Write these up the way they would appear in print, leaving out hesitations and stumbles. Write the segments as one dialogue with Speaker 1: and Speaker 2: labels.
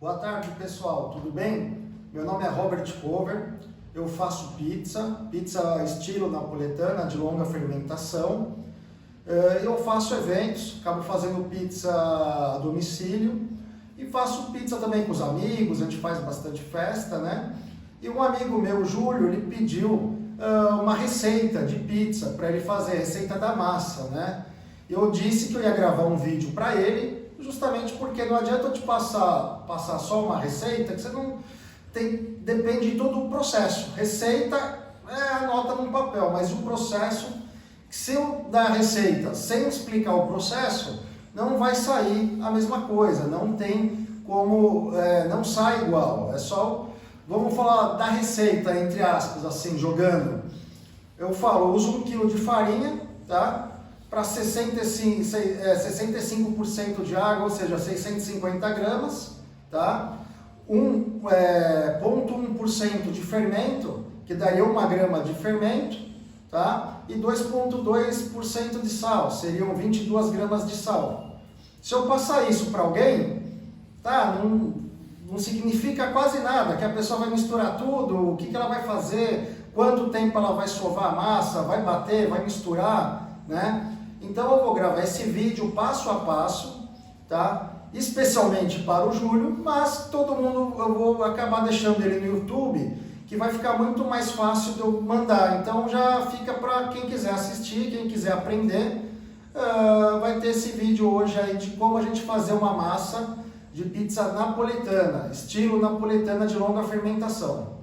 Speaker 1: Boa tarde, pessoal, tudo bem? Meu nome é Robert Cover, eu faço pizza estilo napoletana de longa fermentação. Eu faço eventos, acabo fazendo pizza a domicílio e faço pizza também com os amigos, a gente faz bastante festa, né? E um amigo meu, Júlio, ele pediu uma receita de pizza para ele fazer, receita da massa, né? Eu disse que eu ia gravar um vídeo para ele, justamente porque não adianta eu te passar só uma receita, que você não tem, depende de todo o processo. Receita anota num papel, mas o processo, se eu dar a receita sem explicar o processo, não vai sair a mesma coisa, não tem como, não sai igual, é só, vamos falar da receita, entre aspas, assim, jogando. Eu falo, eu uso 1 kg de farinha, tá? Para 65% de água, ou seja, 650 gramas, tá? 0,1% de fermento, que daria 1 grama de fermento, tá? E 2,2% de sal, seriam 22 gramas de sal. Se eu passar isso para alguém, tá? Não significa quase nada, que a pessoa vai misturar tudo, o que ela vai fazer, quanto tempo ela vai sovar a massa, vai bater, vai misturar, né? Então eu vou gravar esse vídeo passo a passo, tá? Especialmente para o Júlio, mas todo mundo eu vou acabar deixando ele no YouTube, que vai ficar muito mais fácil de eu mandar. Então já fica para quem quiser assistir, quem quiser aprender, vai ter esse vídeo hoje aí de como a gente fazer uma massa de pizza napoletana, estilo napoletana de longa fermentação.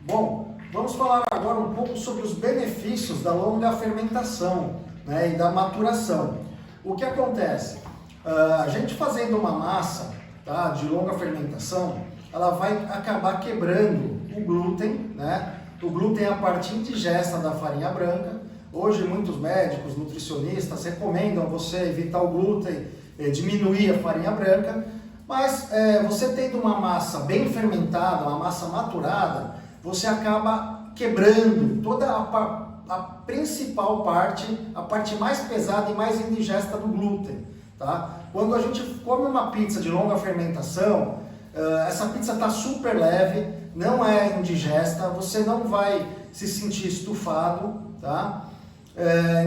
Speaker 1: Bom, vamos falar agora um pouco sobre os benefícios da longa fermentação, né, e da maturação. O que acontece? A gente fazendo uma massa, tá, de longa fermentação, ela vai acabar quebrando o glúten, né? O glúten é a parte indigesta da farinha branca. Hoje muitos médicos, nutricionistas recomendam você evitar o glúten, diminuir a farinha branca, mas você tendo uma massa bem fermentada, uma massa maturada, você acaba quebrando toda a principal parte, a parte mais pesada e mais indigesta do glúten, tá? Quando a gente come uma pizza de longa fermentação, essa pizza está super leve, não é indigesta, você não vai se sentir estufado, tá?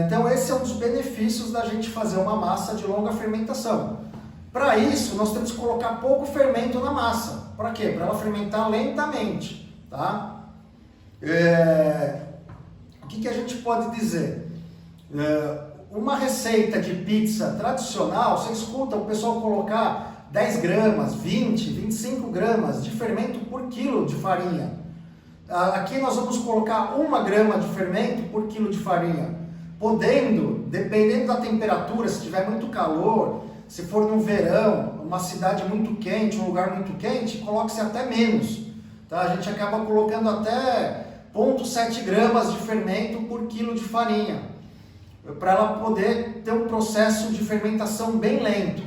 Speaker 1: Então esse é um dos benefícios da gente fazer uma massa de longa fermentação. Para isso, nós temos que colocar pouco fermento na massa. Para quê? Para ela fermentar lentamente, tá? O que a gente pode dizer? Uma receita de pizza tradicional, você escuta o pessoal colocar 10 gramas, 20, 25 gramas de fermento por quilo de farinha. Aqui nós vamos colocar 1 grama de fermento por quilo de farinha. Podendo, dependendo da temperatura, se tiver muito calor, se for no verão, uma cidade muito quente, um lugar muito quente, coloque-se até menos. Tá? A gente acaba colocando até 0,7 gramas de fermento por quilo de farinha, para ela poder ter um processo de fermentação bem lento.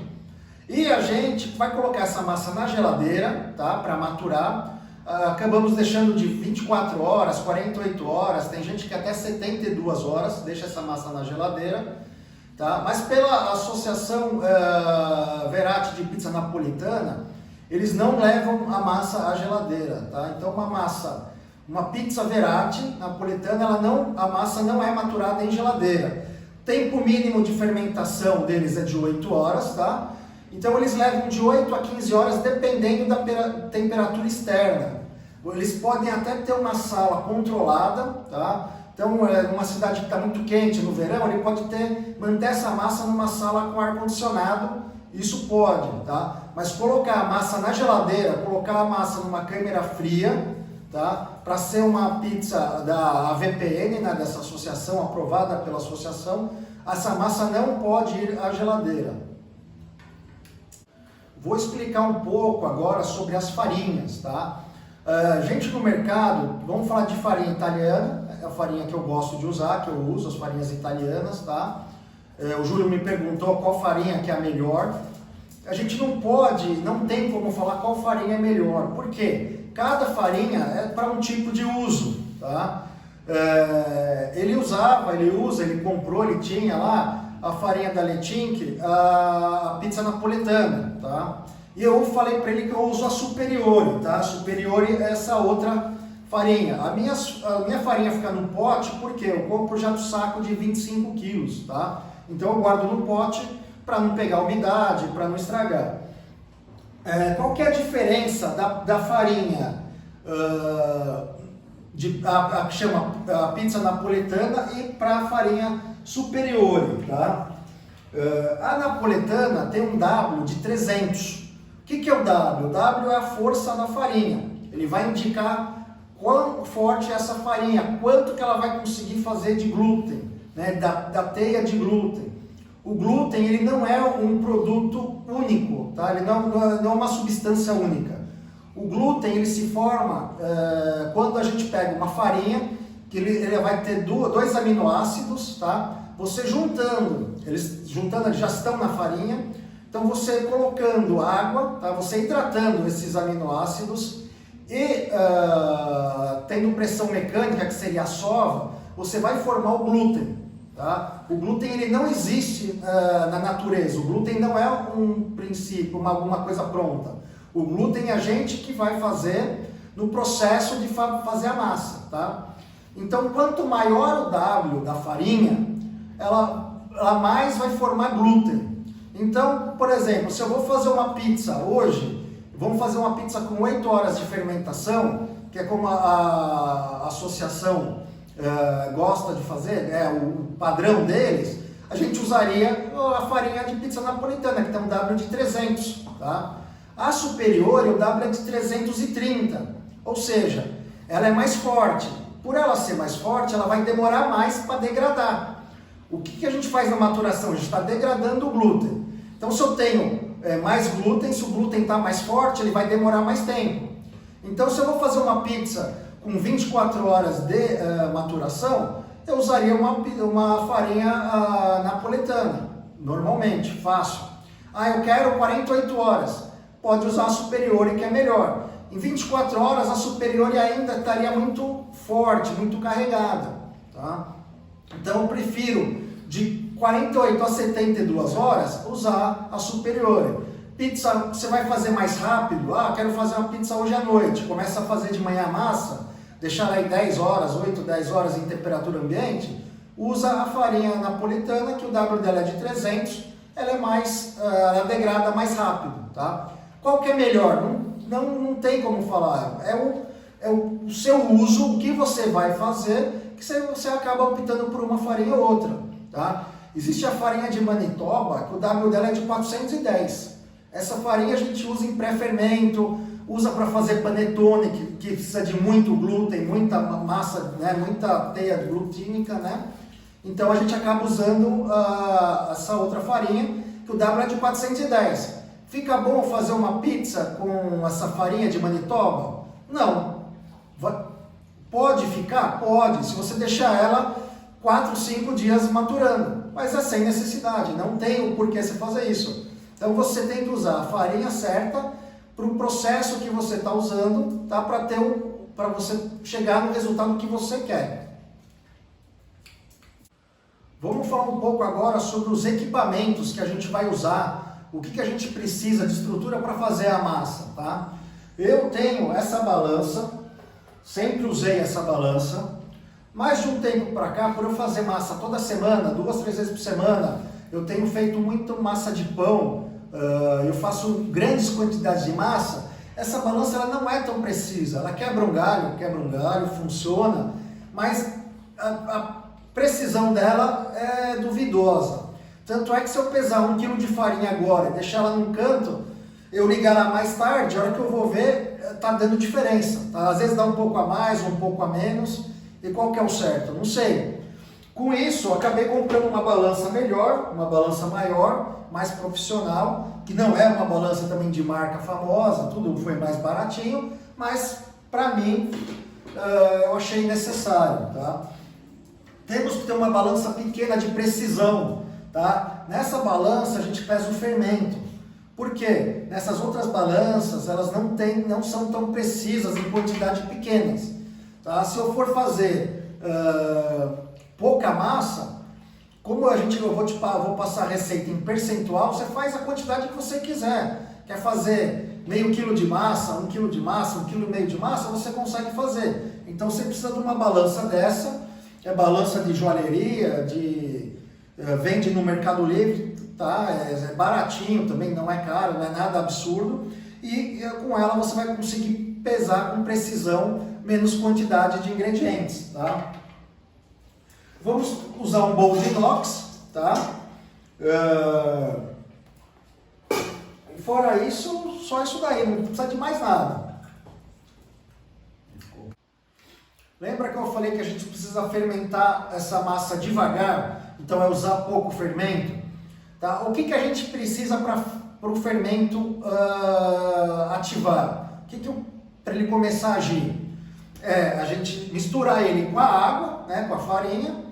Speaker 1: E a gente vai colocar essa massa na geladeira, tá? Para maturar. Acabamos deixando de 24 horas, 48 horas, tem gente que até 72 horas deixa essa massa na geladeira, tá? Mas pela Associação Verati de Pizza Napolitana, eles não levam a massa à geladeira, tá? Então uma pizza Verati napolitana, a massa não é maturada em geladeira. Tempo mínimo de fermentação deles é de 8 horas, tá? Então eles levam de 8 a 15 horas dependendo da temperatura externa. Eles podem até ter uma sala controlada, tá? Então, numa cidade que está muito quente no verão, ele pode manter essa massa numa sala com ar-condicionado, isso pode, tá? Mas colocar a massa na geladeira, colocar a massa numa câmera fria, tá? Para ser uma pizza da AVPN, né, dessa associação, aprovada pela associação, essa massa não pode ir à geladeira. Vou explicar um pouco agora sobre as farinhas, tá? Gente no mercado, vamos falar de farinha italiana, é a farinha que eu gosto de usar, que eu uso, as farinhas italianas, tá? O Júlio me perguntou qual farinha que é a melhor. A gente não tem como falar qual farinha é melhor, por quê? Cada farinha é para um tipo de uso, tá? Ele comprou, ele tinha lá a farinha da Letink, a pizza napoletana, tá? E eu falei para ele que eu uso a Superiore, tá? A Superiore é essa outra farinha. A minha farinha fica no pote porque eu compro já do saco de 25 quilos, tá? Então eu guardo no pote para não pegar umidade, para não estragar. Qual que é a diferença da farinha que chama a pizza napoletana e para a farinha Superiore, tá? A napoletana tem um W de 300. O que é o W? O W é a força da farinha. Ele vai indicar quão forte é essa farinha, quanto que ela vai conseguir fazer de glúten, né? da teia de glúten. O glúten ele não é um produto único, tá? Ele não é uma substância única. O glúten ele se forma quando a gente pega uma farinha, que ele vai ter dois aminoácidos, tá? Você juntando, eles já estão na farinha, então você colocando água, tá? Você hidratando esses aminoácidos e tendo pressão mecânica, que seria a sova, você vai formar o glúten. Tá? O glúten ele não existe na natureza, o glúten não é um princípio, alguma coisa pronta. O glúten é a gente que vai fazer no processo de fazer a massa. Tá? Então, quanto maior o W da farinha, ela mais vai formar glúten. Então, por exemplo, se eu vou fazer uma pizza hoje, vamos fazer uma pizza com 8 horas de fermentação, que é como a associação gosta de fazer, o padrão deles, a gente usaria a farinha de pizza napolitana, que tem um W de 300, tá? A Superiore, o W é de 330, ou seja, ela é mais forte. Por ela ser mais forte, ela vai demorar mais para degradar. O que a gente faz na maturação? A gente está degradando o glúten. Então, se eu tenho mais glúten, se o glúten está mais forte, ele vai demorar mais tempo. Então, se eu vou fazer uma pizza com 24 horas de maturação, eu usaria uma farinha napoletana, normalmente, fácil. Eu quero 48 horas, pode usar a Superiore, que é melhor. Em 24 horas, a Superiore ainda estaria muito forte, muito carregada. Tá? Então, eu prefiro de 48 a 72 horas usar a Superiore. Pizza, você vai fazer mais rápido? Quero fazer uma pizza hoje à noite. Começa a fazer de manhã a massa, deixar aí 10 horas, 8, 10 horas em temperatura ambiente. Usa a farinha napolitana, que o W dela é de 300, ela degrada mais rápido. Tá? Qual que é melhor? Não tem como falar. É o seu uso, o que você vai fazer, que você acaba optando por uma farinha ou outra. Tá? Existe a farinha de Manitoba, que o W dela é de 410. Essa farinha a gente usa em pré-fermento, usa para fazer panetone, que precisa de muito glúten, muita massa, né, muita teia glutínica, né? Então a gente acaba usando essa outra farinha, que o W é de 410. Fica bom fazer uma pizza com essa farinha de Manitoba? Não. Pode ficar? Pode, se você deixar ela 4, 5 dias maturando, mas é sem necessidade, não tem o porquê você fazer isso. Então você tem que usar a farinha certa para o processo que você está usando, tá? Para você chegar no resultado que você quer. Vamos falar um pouco agora sobre os equipamentos que a gente vai usar, o que a gente precisa de estrutura para fazer a massa. Tá? Eu tenho essa balança, sempre usei essa balança, mas de um tempo para cá, por eu fazer massa toda semana, 2, 3 vezes por semana, eu tenho feito muito massa de pão, eu faço grandes quantidades de massa. Essa balança ela não é tão precisa, ela quebra um galho, funciona, mas a precisão dela é duvidosa. Tanto é que se eu pesar 1 kg de farinha agora e deixar ela num canto, eu ligar lá mais tarde, a hora que eu vou ver, tá dando diferença. Tá? Às vezes dá um pouco a mais, um pouco a menos, e qual que é o certo? Não sei. Com isso, eu acabei comprando uma balança melhor, uma balança maior, mais profissional, que não é uma balança também de marca famosa, tudo foi mais baratinho, mas para mim eu achei necessário. Tá? Temos que ter uma balança pequena de precisão. Tá? Nessa balança a gente pesa o fermento. Por quê? Nessas outras balanças elas não são tão precisas em quantidades pequenas. Tá? Se eu for fazer pouca massa, como eu vou passar a receita em percentual, você faz a quantidade que você quiser. Quer fazer meio quilo de massa, 1 quilo de massa, 1,5 quilo de massa, você consegue fazer. Então você precisa de uma balança dessa, é balança de joalheria, vende no Mercado Livre, tá? É baratinho também, não é caro, não é nada absurdo. E com ela você vai conseguir pesar com precisão menos quantidade de ingredientes, tá? Vamos usar um bowl de inox, tá? Fora isso, só isso daí, não precisa de mais nada. Lembra que eu falei que a gente precisa fermentar essa massa devagar? Então é usar pouco fermento, tá? O que a gente precisa para o fermento ativar? Para ele começar a agir? A gente misturar ele com a água, né, com a farinha,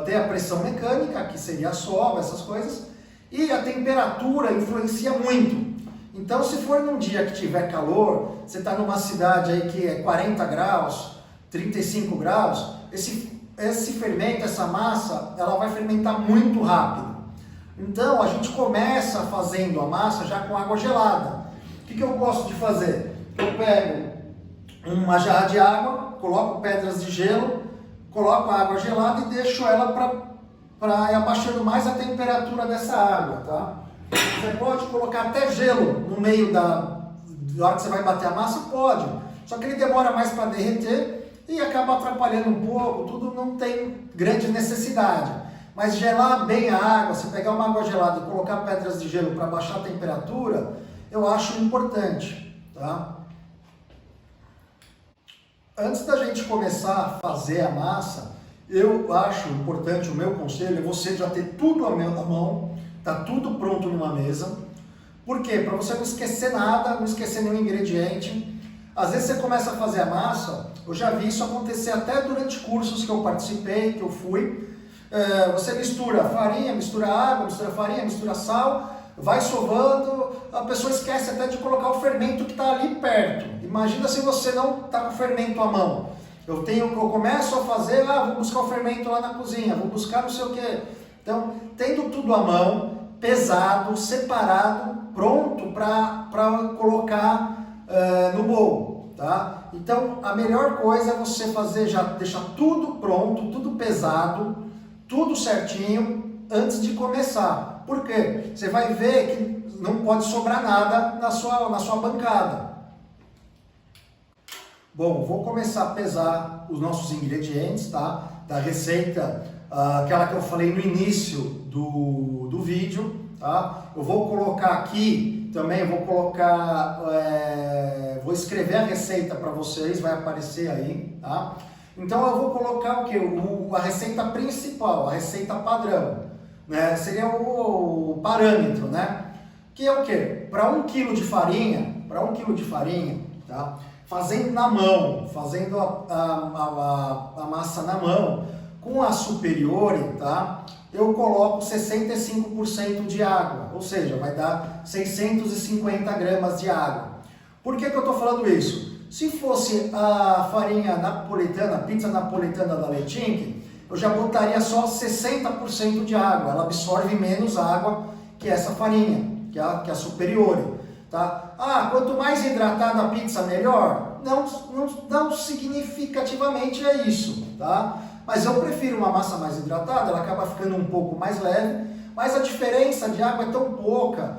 Speaker 1: ter a pressão mecânica, que seria a sova, essas coisas, e a temperatura influencia muito. Então, se for num dia que tiver calor, você está numa cidade aí que é 40 graus, 35 graus, esse fermento, essa massa, ela vai fermentar muito rápido. Então, a gente começa fazendo a massa já com água gelada. O que eu gosto de fazer? Eu pego uma jarra de água, coloco pedras de gelo, coloco a água gelada e deixo ela para ir abaixando mais a temperatura dessa água, tá? Você pode colocar até gelo no meio da hora que você vai bater a massa, pode. Só que ele demora mais para derreter e acaba atrapalhando um pouco, tudo não tem grande necessidade. Mas gelar bem a água, você pegar uma água gelada e colocar pedras de gelo para baixar a temperatura, eu acho importante, tá? Antes da gente começar a fazer a massa, eu acho importante, o meu conselho é você já ter tudo à mão, tá tudo pronto numa mesa. Por quê? Para você não esquecer nada, não esquecer nenhum ingrediente. Às vezes você começa a fazer a massa, eu já vi isso acontecer até durante cursos que eu participei, que eu fui. Você mistura farinha, mistura água, mistura farinha, mistura sal, vai sovando, a pessoa esquece até de colocar o fermento que está ali perto. Imagina se você não está com o fermento à mão. Eu começo a fazer, vou buscar o fermento lá na cozinha, vou buscar não sei o que. Então, tendo tudo à mão, pesado, separado, pronto para colocar no bowl, tá? Então, a melhor coisa é você deixar tudo pronto, tudo pesado, tudo certinho antes de começar. Por quê? Você vai ver que não pode sobrar nada na sua bancada. Bom, vou começar a pesar os nossos ingredientes, tá? Da receita, aquela que eu falei no início do vídeo, tá? Eu vou colocar aqui também, vou escrever a receita para vocês, vai aparecer aí, tá? Então eu vou colocar o que? A receita principal, a receita padrão, né? Seria o parâmetro, né? Que é o que? Para 1 quilo de farinha, tá? Fazendo na mão, fazendo a massa na mão, com a superiore, tá? Eu coloco 65% de água, ou seja, vai dar 650 gramas de água. Por que eu estou falando isso? Se fosse a farinha napolitana, pizza napolitana da Leitink, eu já botaria só 60% de água, ela absorve menos água que essa farinha, que a superiore, tá? Quanto mais hidratada a pizza, melhor? Não significativamente é isso, tá? Mas eu prefiro uma massa mais hidratada, ela acaba ficando um pouco mais leve, mas a diferença de água é tão pouca.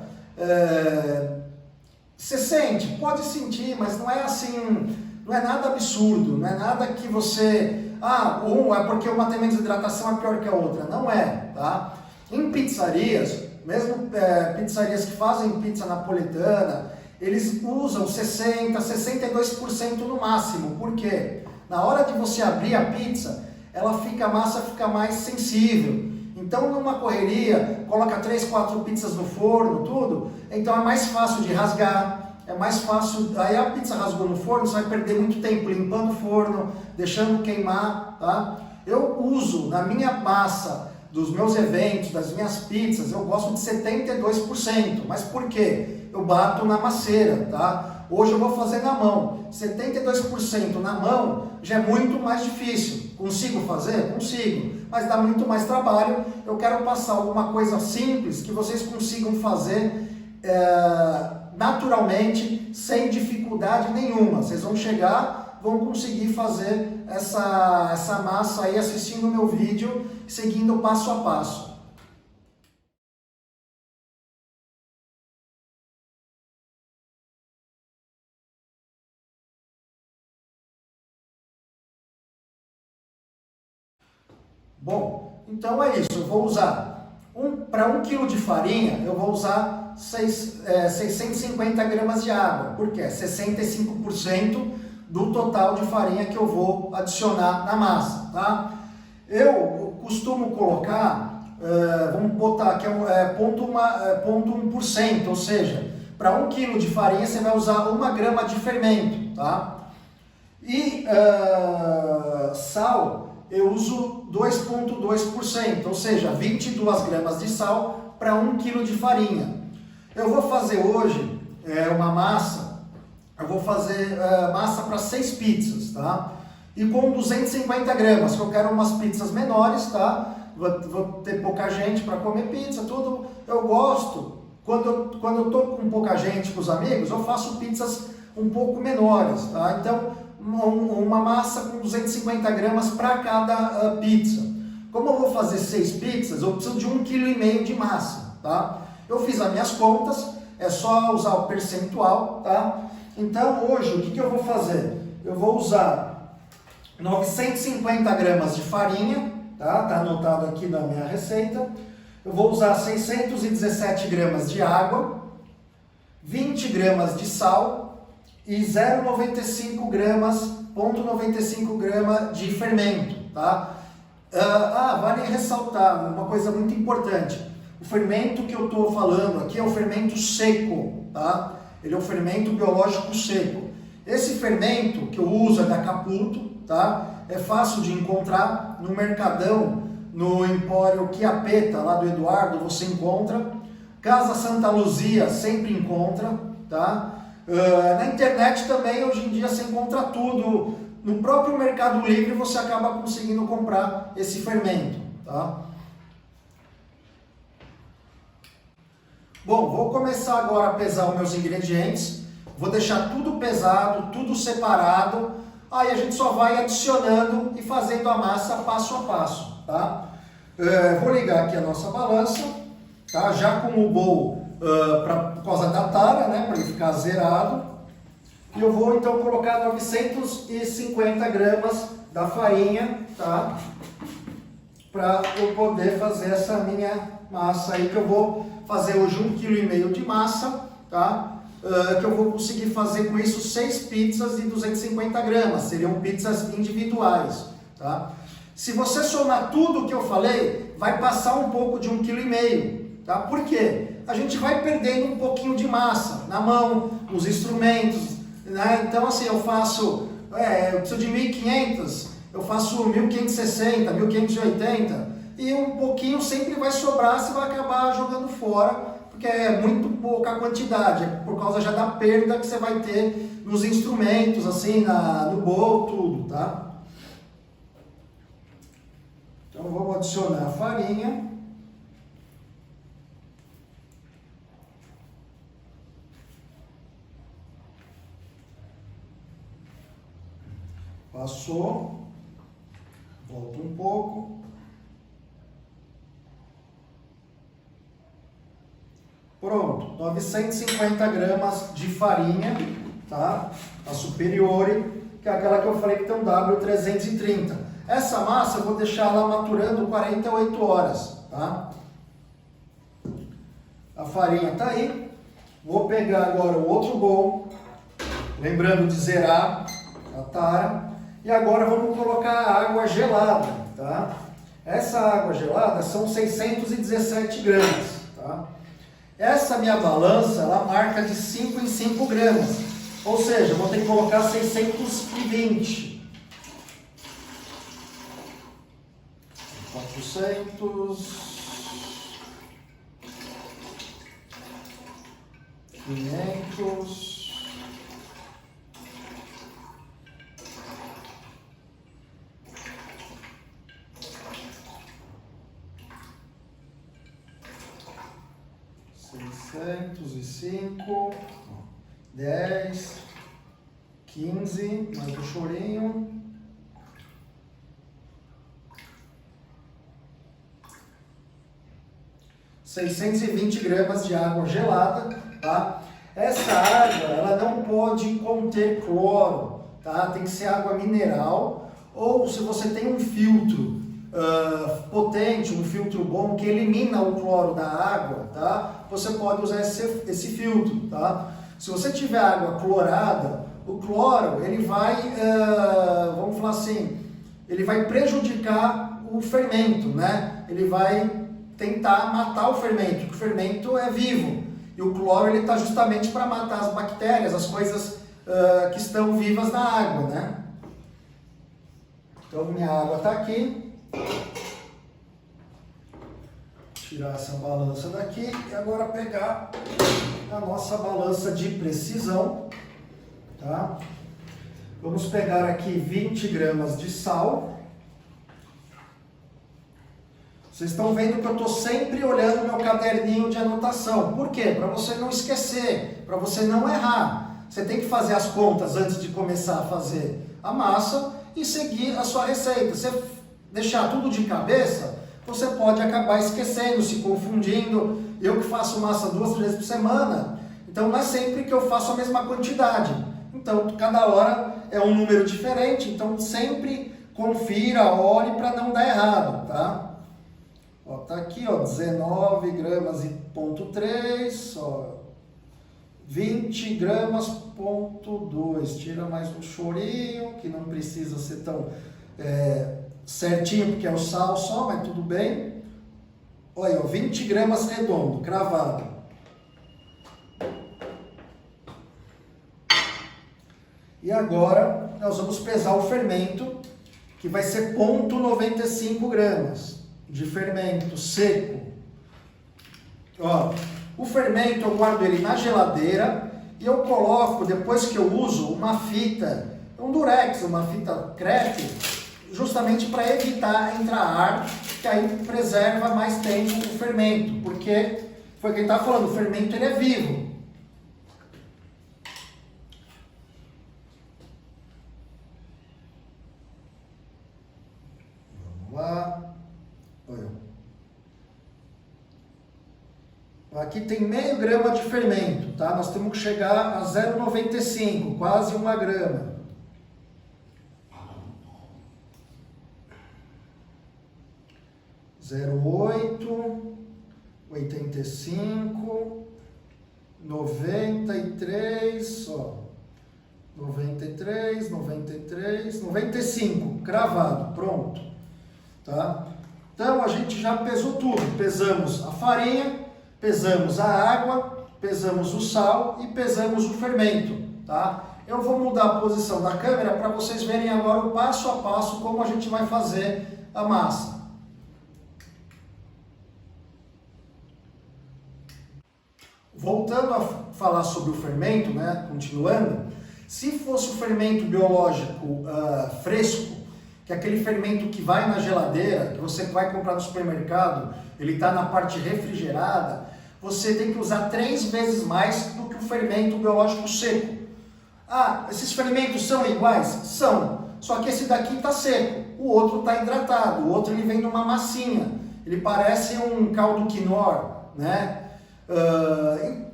Speaker 1: Você sente? Pode sentir, mas não é assim, não é nada absurdo, não é nada que você... é porque uma tem menos hidratação é pior que a outra. Não é, tá? Em pizzarias, mesmo pizzarias que fazem pizza napolitana, eles usam 60%, 62% no máximo. Por quê? Na hora de você abrir a pizza, a massa fica mais sensível. Então, numa correria, coloca 3, 4 pizzas no forno, tudo, então é mais fácil de rasgar, é mais fácil, aí a pizza rasgou no forno, você vai perder muito tempo limpando o forno, deixando queimar, tá? Eu uso na minha massa dos meus eventos, das minhas pizzas, eu gosto de 72%, mas por quê? Eu bato na masseira, tá? Hoje eu vou fazer na mão, 72% na mão já é muito mais difícil. Consigo fazer? Consigo, mas dá muito mais trabalho. Eu quero passar alguma coisa simples que vocês consigam fazer naturalmente, sem dificuldade nenhuma. Vocês vão chegar, vão conseguir fazer essa massa aí assistindo o meu vídeo, seguindo passo a passo. Bom, então é isso. Eu vou usar, para 1 kg de farinha, eu vou usar 650 gramas de água, porque é 65% do total de farinha que eu vou adicionar na massa, tá? Eu costumo colocar, vamos botar aqui, 0,1%, ou seja, para 1 kg de farinha você vai usar 1 grama de fermento, tá? E sal, eu uso 2,2%, ou seja, 22 gramas de sal para 1 kg de farinha. Eu vou fazer hoje uma massa, eu vou fazer massa para 6 pizzas, tá? E com 250 gramas, que eu quero umas pizzas menores, tá? Vou ter pouca gente para comer pizza, tudo. Eu gosto, quando eu tô com pouca gente, com os amigos, eu faço pizzas um pouco menores, tá? Então, uma massa com 250 gramas para cada pizza. Como eu vou fazer 6 pizzas, eu preciso de 1,5 kg de massa, tá? Eu fiz as minhas contas, é só usar o percentual, tá? Então hoje, o que eu vou fazer? Eu vou usar 950 gramas de farinha, tá? Tá anotado aqui na minha receita. Eu vou usar 617 gramas de água, 20 gramas de sal, e 0,95 gramas, 0,95 grama de fermento, tá? Vale ressaltar uma coisa muito importante. O fermento que eu estou falando aqui é o fermento seco, tá? Ele é um fermento biológico seco. Esse fermento que eu uso é da Caputo, tá? É fácil de encontrar no Mercadão, no Empório Chiappetta, lá do Eduardo, você encontra. Casa Santa Luzia sempre encontra, tá? Na internet também, hoje em dia, você encontra tudo. No próprio Mercado Livre você acaba conseguindo comprar esse fermento, tá? Bom, vou começar agora a pesar os meus ingredientes. Vou deixar tudo pesado, tudo separado. Aí a gente só vai adicionando e fazendo a massa passo a passo, tá? Vou ligar aqui a nossa balança, tá? Já com o bowl por causa da tara, né, para ele ficar zerado. E eu vou então colocar 950 gramas da farinha, tá? Para eu poder fazer essa minha massa aí, que eu vou fazer hoje 1,5 kg de massa, tá? Que eu vou conseguir fazer com isso 6 pizzas de 250 gramas, seriam pizzas individuais, tá? Se você somar tudo o que eu falei, vai passar um pouco de 1,5 kg, tá? Por quê? A gente vai perdendo um pouquinho de massa na mão, nos instrumentos, né? Então assim, eu preciso de 1.500, eu faço 1.560, 1.580, e um pouquinho sempre vai sobrar, você vai acabar jogando fora, porque é muito pouca quantidade, é por causa já da perda que você vai ter nos instrumentos, assim, no bowl, tudo, tá? Então vamos adicionar a farinha. Passou, volta um pouco. Pronto, 950 gramas de farinha, tá? A Superiore, que é aquela que eu falei que tem um W330. Essa massa eu vou deixar lá maturando 48 horas, tá? A farinha tá aí. Vou pegar agora o outro bowl, lembrando de zerar a tara. E agora vamos colocar a água gelada, tá? Essa água gelada são 617 gramas, tá? Essa minha balança, ela marca de 5 em 5 gramas. Ou seja, eu vou ter que colocar 620. 400. 500. 650. 5, 10, 15, mais o chorinho. 620 gramas de água gelada, tá? Essa água, ela não pode conter cloro, tá? Tem que ser água mineral, ou se você tem um filtro potente, um filtro bom que elimina o cloro da água, tá? Você pode usar esse filtro, tá? Se você tiver água clorada, o cloro, ele vai, vamos falar assim, ele vai prejudicar o fermento, né? Ele vai tentar matar o fermento, porque o fermento é vivo. E o cloro ele está justamente para matar as bactérias, as coisas que estão vivas na água, né? Então minha água está aqui. Tirar essa balança daqui e agora pegar a nossa balança de precisão, tá? Vamos pegar aqui 20 gramas de sal. Vocês estão vendo que eu estou sempre olhando meu caderninho de anotação. Por quê? Para você não esquecer, para você não errar. Você tem que fazer as contas antes de começar a fazer a massa e seguir a sua receita. Se você deixar tudo de cabeça, você pode acabar esquecendo, se confundindo. Eu que faço massa 2, 3 vezes por semana, então não é sempre que eu faço a mesma quantidade. Então, cada hora é um número diferente, então sempre confira, olhe para não dar errado, tá? Ó, tá aqui, ó, 19 gramas e ponto 3, ó, 20 gramas ponto 2, tira mais um chorinho, que não precisa ser tão certinho, porque é o sal só, mas tudo bem. Olha, ó, 20 gramas redondo, cravado. E agora nós vamos pesar o fermento, que vai ser 0,95 gramas. De fermento seco. Ó, o fermento eu guardo ele na geladeira e eu coloco, depois que eu uso, uma fita, um durex, uma fita crepe, justamente para evitar entrar ar, que aí preserva mais tempo o fermento, porque foi quem está falando, o fermento ele é vivo. Vamos lá. Aqui tem meio grama de fermento, tá? Nós temos que chegar a 0,95, quase 1 grama. Zero 8, 85, 93, ó. 93, 93, 95, cravado, pronto, tá? Então a gente já pesou tudo, pesamos a farinha, pesamos a água, pesamos o sal e pesamos o fermento, tá? Eu vou mudar a posição da câmera para vocês verem agora o passo a passo como a gente vai fazer a massa. Voltando a falar sobre o fermento, né? Continuando, se fosse o fermento biológico fresco, que é aquele fermento que vai na geladeira, que você vai comprar no supermercado, ele está na parte refrigerada, você tem que usar 3 vezes mais do que o fermento biológico seco. Ah, esses fermentos são iguais? São, só que esse daqui está seco, o outro está hidratado, o outro ele vem numa massinha, ele parece um caldo quinoa, né?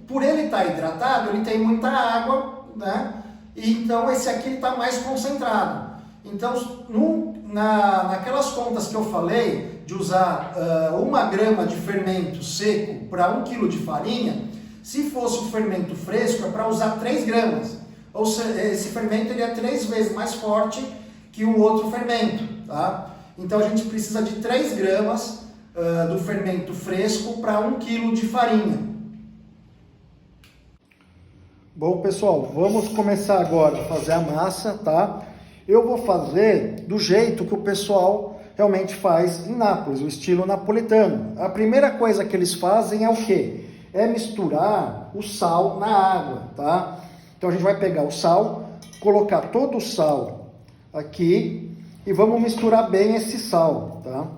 Speaker 1: Por ele estar hidratado, ele tem muita água, né? Então esse aqui está mais concentrado. Então, naquelas contas que eu falei, de usar 1 grama de fermento seco para 1 quilo de farinha, se fosse o fermento fresco, é para usar 3 gramas. Ou seja, esse fermento ele é 3 vezes mais forte que o outro fermento, tá? Então a gente precisa de 3 gramas do fermento fresco para 1 quilo de farinha. Bom, pessoal, vamos começar agora a fazer a massa, tá? Eu vou fazer do jeito que o pessoal realmente faz em Nápoles, o estilo napolitano. A primeira coisa que eles fazem é o quê? É misturar o sal na água, tá? Então a gente vai pegar o sal, colocar todo o sal aqui e vamos misturar bem esse sal, tá?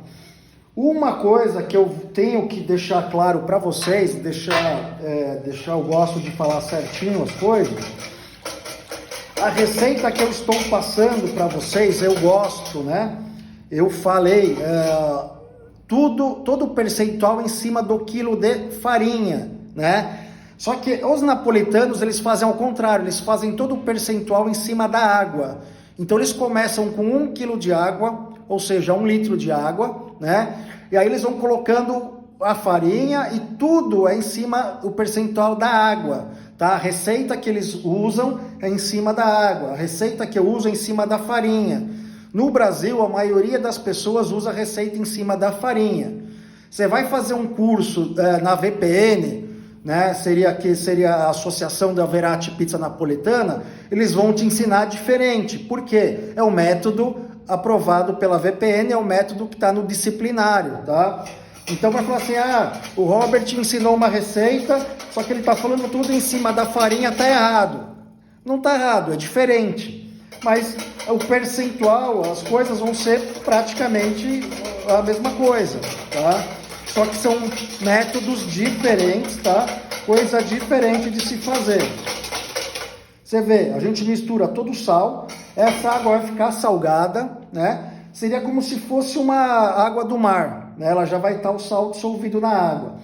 Speaker 1: Uma coisa que eu tenho que deixar claro para vocês, eu gosto de falar certinho as coisas. A receita que eu estou passando para vocês, eu gosto, né? Eu falei todo o percentual em cima do quilo de farinha, né? Só que os napolitanos, eles fazem ao contrário, eles fazem todo o percentual em cima da água. Então eles começam com 1 quilo de água, ou seja, 1 litro de água, né? E aí eles vão colocando a farinha e tudo é em cima do percentual da água, tá? A receita que eles usam é em cima da água, a receita que eu uso é em cima da farinha. No Brasil, a maioria das pessoas usa a receita em cima da farinha. Você vai fazer um curso na VPN, né? Seria a Associação da Verati Pizza Napolitana, eles vão te ensinar diferente. Por quê? É o método aprovado pela VPN, é o método que está no disciplinário, tá? Então vai falar assim, o Robert ensinou uma receita, só que ele está falando tudo em cima da farinha, tá errado. Não tá errado, é diferente. Mas o percentual, as coisas vão ser praticamente a mesma coisa, tá? Só que são métodos diferentes, tá? Coisa diferente de se fazer. Você vê, a gente mistura todo o sal, essa água vai ficar salgada, né? Seria como se fosse uma água do mar, né? Ela já vai estar o sal dissolvido na água.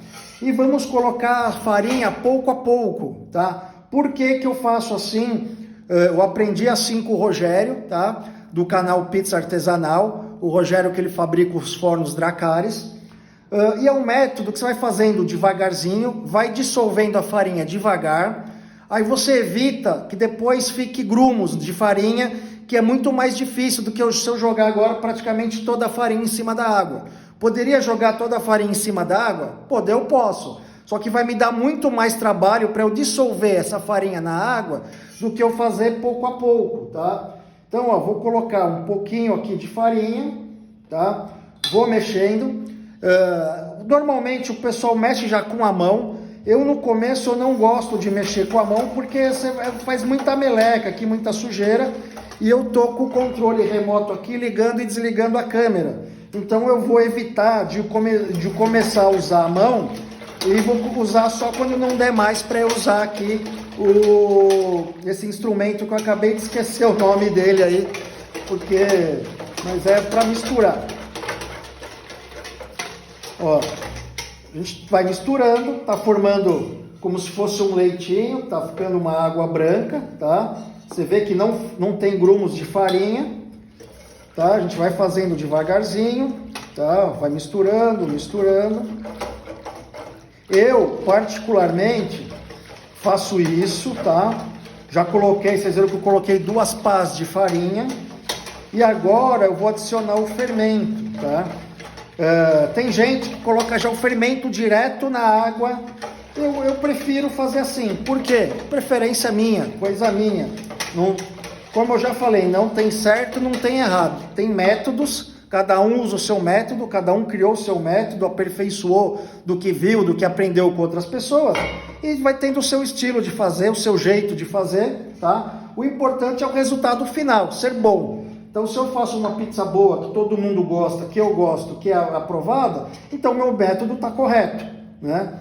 Speaker 1: E vamos colocar a farinha pouco a pouco, tá? Por que que eu faço assim? Eu aprendi assim com o Rogério, tá? Do canal Pizza Artesanal, o Rogério que ele fabrica os fornos Dracares. E é um método que você vai fazendo devagarzinho, vai dissolvendo a farinha devagar. Aí você evita que depois fique grumos de farinha, que é muito mais difícil do que se eu jogar agora praticamente toda a farinha em cima da água. Poderia jogar toda a farinha em cima da água? Poder eu posso. Só que vai me dar muito mais trabalho para eu dissolver essa farinha na água do que eu fazer pouco a pouco, tá? Então, ó, vou colocar um pouquinho aqui de farinha, tá? Vou mexendo. Normalmente o pessoal mexe já com a mão. Eu no começo eu não gosto de mexer com a mão porque você faz muita meleca aqui, muita sujeira, e eu tô com o controle remoto aqui ligando e desligando a câmera. Então eu vou evitar de começar a usar a mão e vou usar só quando não der mais para eu usar aqui esse instrumento que eu acabei de esquecer o nome dele aí, mas é para misturar. Ó, a gente vai misturando, tá formando como se fosse um leitinho, tá ficando uma água branca, tá? Você vê que não tem grumos de farinha, tá? A gente vai fazendo devagarzinho, tá? Vai misturando. Eu, particularmente, faço isso, tá? Já coloquei, vocês viram que eu coloquei 2 pás de farinha, e agora eu vou adicionar o fermento, tá? Tem gente que coloca já o fermento direto na água. Eu prefiro fazer assim. Por quê? Preferência minha, coisa minha. Não, como eu já falei, não tem certo, não tem errado. Tem métodos, cada um usa o seu método, cada um criou o seu método, aperfeiçoou do que viu, do que aprendeu com outras pessoas, e vai tendo o seu estilo de fazer, o seu jeito de fazer, tá? O importante é o resultado final, ser bom. Então, se eu faço uma pizza boa, que todo mundo gosta, que eu gosto, que é aprovada, então meu método está correto, né?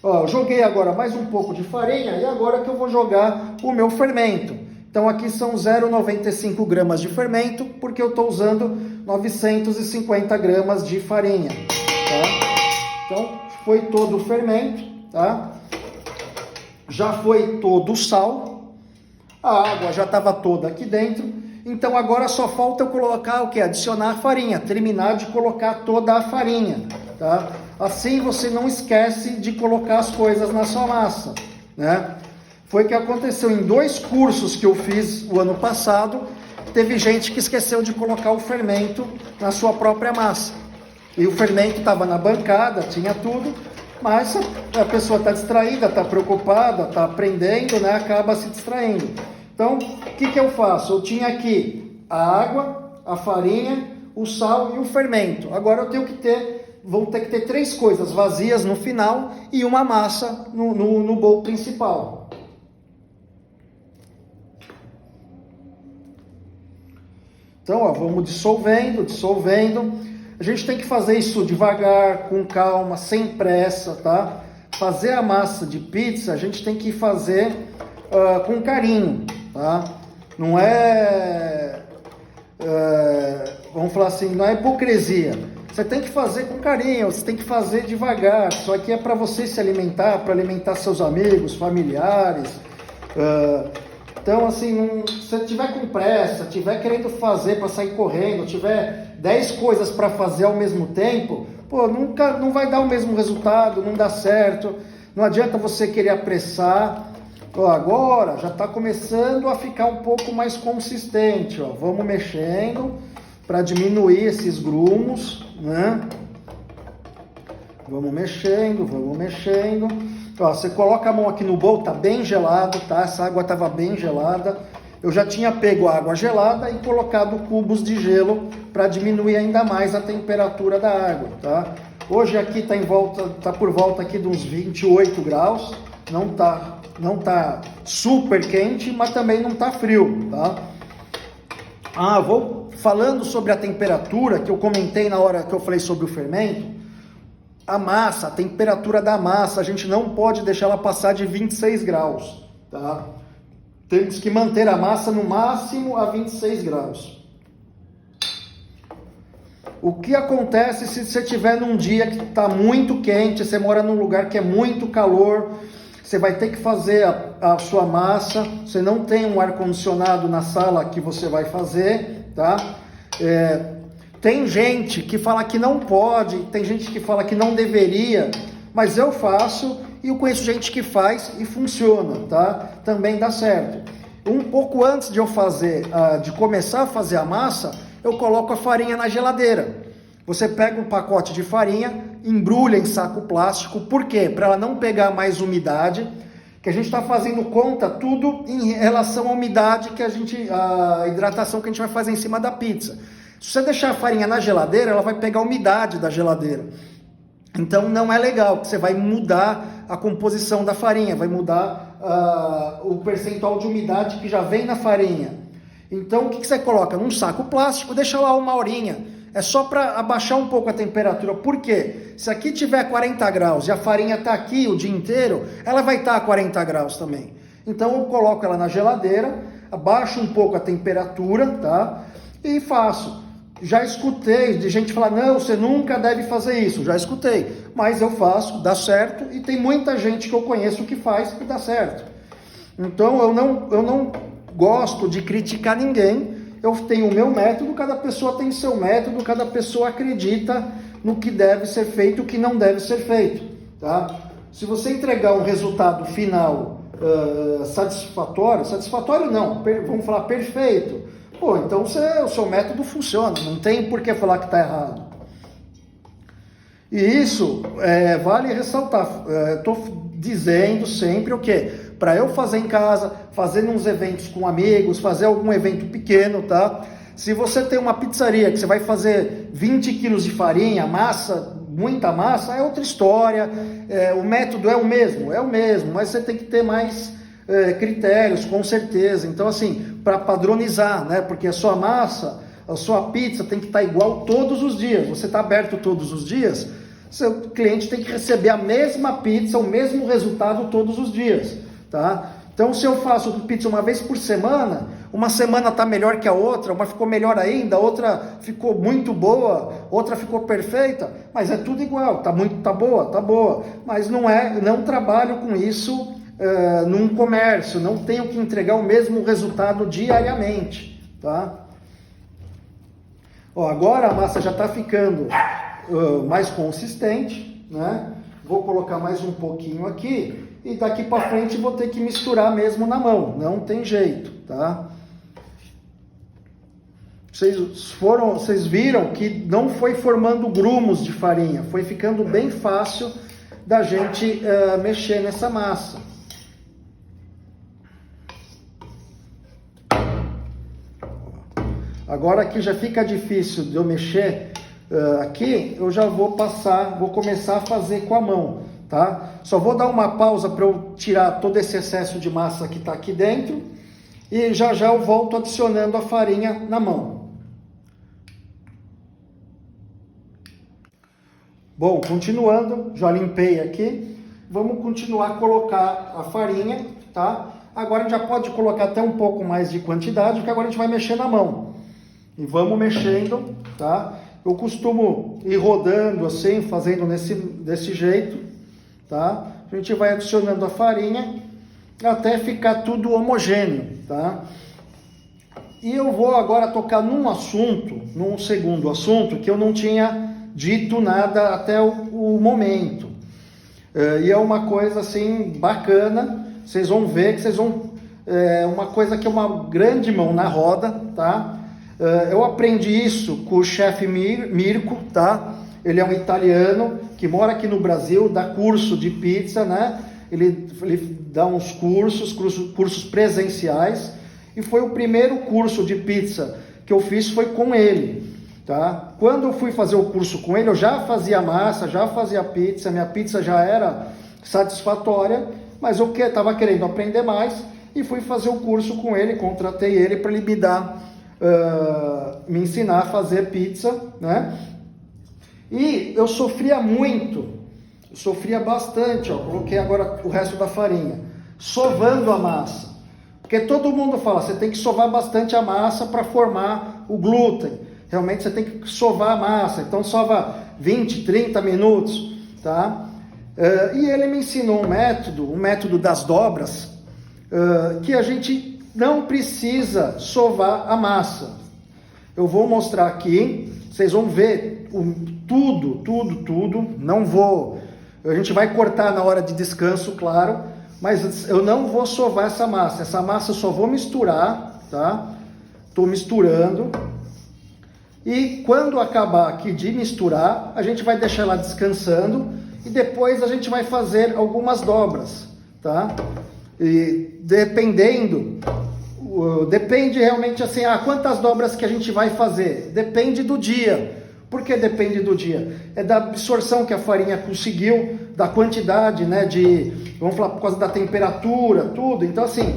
Speaker 1: Ó, eu joguei agora mais um pouco de farinha e agora que eu vou jogar o meu fermento. Então, aqui são 0,95 gramas de fermento, porque eu estou usando 950 gramas de farinha, tá? Então, foi todo o fermento, tá? Já foi todo o sal, a água já estava toda aqui dentro. Então agora só falta eu colocar o que? Adicionar a farinha, terminar de colocar toda a farinha, tá? Assim você não esquece de colocar as coisas na sua massa, né? Foi o que aconteceu em 2 cursos que eu fiz o ano passado, teve gente que esqueceu de colocar o fermento na sua própria massa. E o fermento estava na bancada, tinha tudo, mas a pessoa está distraída, está preocupada, está aprendendo, né? Acaba se distraindo. Então, o que eu faço? Eu tinha aqui a água, a farinha, o sal e o fermento. Agora eu vou ter que ter 3 coisas vazias no final e uma massa no bowl principal. Então, ó, vamos dissolvendo. a gente tem que fazer isso devagar, com calma, sem pressa, tá? Fazer a massa de pizza, a gente tem que fazer com carinho, tá? Não vamos falar assim, não é hipocrisia. Você tem que fazer com carinho, você tem que fazer devagar. Isso aqui é para você se alimentar, para alimentar seus amigos, familiares. Então, assim, se você tiver com pressa, tiver querendo fazer para sair correndo, tiver 10 coisas para fazer ao mesmo tempo, pô, não vai dar o mesmo resultado, não dá certo. Não adianta você querer apressar. Ó, agora já está começando a ficar um pouco mais consistente. Ó. Vamos mexendo para diminuir esses grumos, né? Vamos mexendo, vamos mexendo. Ó, você coloca a mão aqui no bowl, tá bem gelado, tá? Essa água estava bem gelada. Eu já tinha pego a água gelada e colocado cubos de gelo para diminuir ainda mais a temperatura da água, tá? Hoje aqui tá por volta aqui de uns 28 graus. Não tá super quente, mas também não tá frio, tá? Vou falando sobre a temperatura que eu comentei na hora que eu falei sobre o fermento. A massa, a temperatura da massa, a gente não pode deixar ela passar de 26 graus, tá? Temos que manter a massa no máximo a 26 graus. O que acontece se você estiver num dia que está muito quente, você mora num lugar que é muito calor, você vai ter que fazer a sua massa, você não tem um ar-condicionado na sala que você vai fazer, tá? Tem gente que fala que não pode, tem gente que fala que não deveria, mas eu faço e eu conheço gente que faz e funciona, tá? Também dá certo. Um pouco antes de eu de começar a fazer a massa, eu coloco a farinha na geladeira. Você pega um pacote de farinha, embrulha em saco plástico, por quê? Para ela não pegar mais umidade, que a gente está fazendo conta tudo em relação à umidade a hidratação que a gente vai fazer em cima da pizza. Se você deixar a farinha na geladeira, ela vai pegar a umidade da geladeira. Então não é legal, porque você vai mudar a composição da farinha, vai mudar o percentual de umidade que já vem na farinha. Então o que você coloca? Num saco plástico, deixa lá 1 horinha. É só para abaixar um pouco a temperatura. Por quê? Se aqui tiver 40 graus e a farinha está aqui o dia inteiro, ela vai estar a 40 graus também. Então eu coloco ela na geladeira, abaixo um pouco a temperatura, tá? E faço. Já escutei de gente falar, não, você nunca deve fazer isso. Já escutei, mas eu faço, dá certo, e tem muita gente que eu conheço que faz e dá certo. Então eu não gosto de criticar ninguém, eu tenho o meu método, cada pessoa tem seu método, cada pessoa acredita no que deve ser feito e o que não deve ser feito, tá? Se você entregar um resultado final satisfatório não, vamos falar perfeito, pô, então o seu método funciona, não tem por que falar que está errado. E isso vale ressaltar, estou dizendo sempre o quê? Para eu fazer em casa, fazer uns eventos com amigos, fazer algum evento pequeno, tá? Se você tem uma pizzaria que você vai fazer 20 quilos de farinha, massa, muita massa, é outra história, o método é o mesmo, mas você tem que ter mais critérios, com certeza. Então, assim, para padronizar, né? Porque a sua massa, a sua pizza tem que estar igual todos os dias. Você está aberto todos os dias, seu cliente tem que receber a mesma pizza, o mesmo resultado todos os dias, tá? Então, se eu faço pizza uma vez por semana, uma semana está melhor que a outra, uma ficou melhor ainda, a outra ficou muito boa, outra ficou perfeita, mas é tudo igual, tá boa, mas não trabalho com isso num comércio, não tenho que entregar o mesmo resultado diariamente, tá? Ó, agora a massa já está ficando mais consistente, né? Vou colocar mais um pouquinho aqui e daqui para frente vou ter que misturar mesmo na mão, não tem jeito, tá? Vocês viram que não foi formando grumos de farinha, foi ficando bem fácil da gente mexer nessa massa. Agora aqui já fica difícil de eu mexer aqui, eu já vou começar a fazer com a mão, tá? Só vou dar uma pausa para eu tirar todo esse excesso de massa que está aqui dentro e já eu volto adicionando a farinha na mão. Bom, continuando, já limpei aqui, vamos continuar a colocar a farinha, tá? Agora a gente já pode colocar até um pouco mais de quantidade, porque agora a gente vai mexer na mão. E vamos mexendo, tá? Eu costumo ir rodando assim, fazendo desse jeito, tá? A gente vai adicionando a farinha até ficar tudo homogêneo, tá? E eu vou agora tocar num segundo assunto que eu não tinha dito nada até o momento. E é uma coisa assim bacana, vocês vão ver que vocês vão... É uma coisa que é uma grande mão na roda, tá? Eu aprendi isso com o chefe Mirko, tá? Ele é um italiano que mora aqui no Brasil, dá curso de pizza, né? Ele dá uns cursos presenciais, e foi o primeiro curso de pizza que eu fiz foi com ele, tá? Quando eu fui fazer o curso com ele, eu já fazia massa, já fazia pizza, minha pizza já era satisfatória, mas eu estava querendo aprender mais e fui fazer o curso com ele, contratei ele para ele me ensinar a fazer pizza, né? E eu sofria bastante, ó, coloquei agora o resto da farinha, sovando a massa. Porque todo mundo fala, você tem que sovar bastante a massa para formar o glúten. Realmente você tem que sovar a massa, então sova 20, 30 minutos, tá? E ele me ensinou um método das dobras, que a gente não precisa sovar a massa. Eu vou mostrar aqui, vocês vão ver tudo, não vou... A gente vai cortar na hora de descanso, claro, mas eu não vou sovar essa massa eu só vou misturar, tá? Estou misturando, e quando acabar aqui de misturar, a gente vai deixar ela descansando, e depois a gente vai fazer algumas dobras, tá? E depende realmente assim, quantas dobras que a gente vai fazer? Depende do dia. Por que depende do dia? É da absorção que a farinha conseguiu, da quantidade, né, vamos falar por causa da temperatura, tudo. Então assim,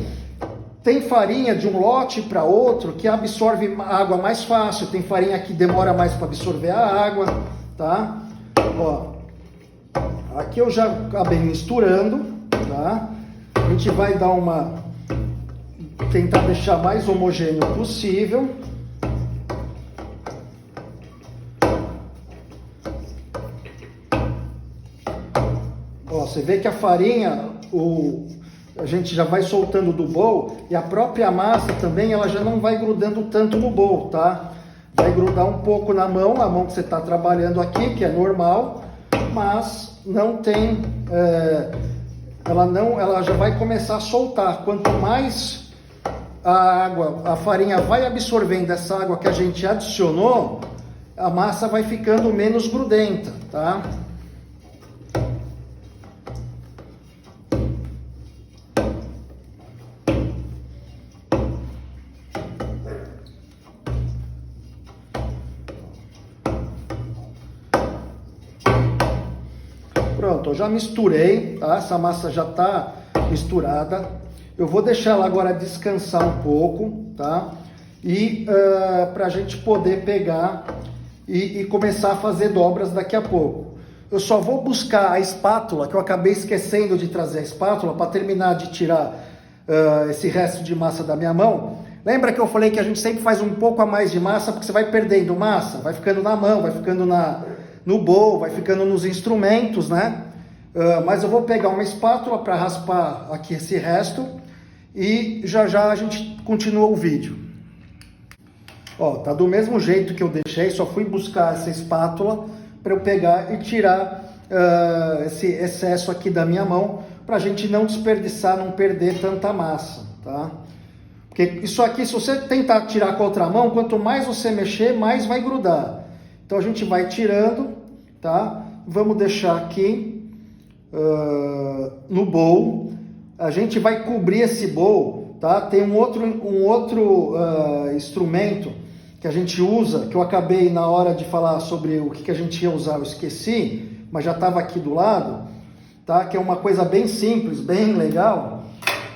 Speaker 1: tem farinha de um lote para outro que absorve a água mais fácil, tem farinha que demora mais para absorver a água, tá? Ó, aqui eu já acabei misturando, tá? A gente vai tentar deixar mais homogêneo possível. Ó, você vê que a farinha, a gente já vai soltando do bowl, e a própria massa também, ela já não vai grudando tanto no bowl, tá? Vai grudar um pouco na mão que você está trabalhando aqui, que é normal, mas não tem... ela já vai começar a soltar. Quanto mais a farinha vai absorvendo essa água que a gente adicionou, a massa vai ficando menos grudenta, tá? Pronto, eu já misturei, tá? Essa massa já está misturada. Eu vou deixar ela agora descansar um pouco, tá? E para a gente poder pegar e começar a fazer dobras daqui a pouco. Eu só vou buscar a espátula, que eu acabei esquecendo de trazer a espátula para terminar de tirar esse resto de massa da minha mão. Lembra que eu falei que a gente sempre faz um pouco a mais de massa, porque você vai perdendo massa, vai ficando na mão, vai ficando no bowl, vai ficando nos instrumentos, né? Mas eu vou pegar uma espátula para raspar aqui esse resto e já a gente continua o vídeo. Ó, tá do mesmo jeito que eu deixei, só fui buscar essa espátula para eu pegar e tirar esse excesso aqui da minha mão, para a gente não desperdiçar, não perder tanta massa, tá? Porque isso aqui, se você tentar tirar com a outra mão, quanto mais você mexer, mais vai grudar. Então a gente vai tirando, tá? Vamos deixar aqui no bowl. A gente vai cobrir esse bowl, tá? Tem um outro instrumento que a gente usa, que eu acabei na hora de falar sobre o que a gente ia usar, eu esqueci, mas já estava aqui do lado, tá? Que é uma coisa bem simples, bem legal,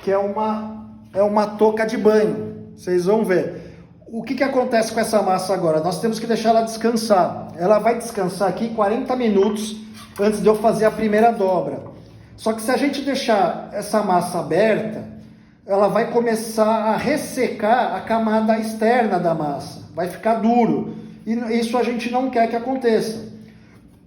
Speaker 1: que é uma touca de banho. Vocês vão ver. o que acontece com essa massa agora? Nós temos que deixar ela descansar. Ela vai descansar aqui 40 minutos antes de eu fazer a primeira dobra. Só que se a gente deixar essa massa aberta, ela vai começar a ressecar a camada externa da massa. Vai ficar duro. E isso a gente não quer que aconteça.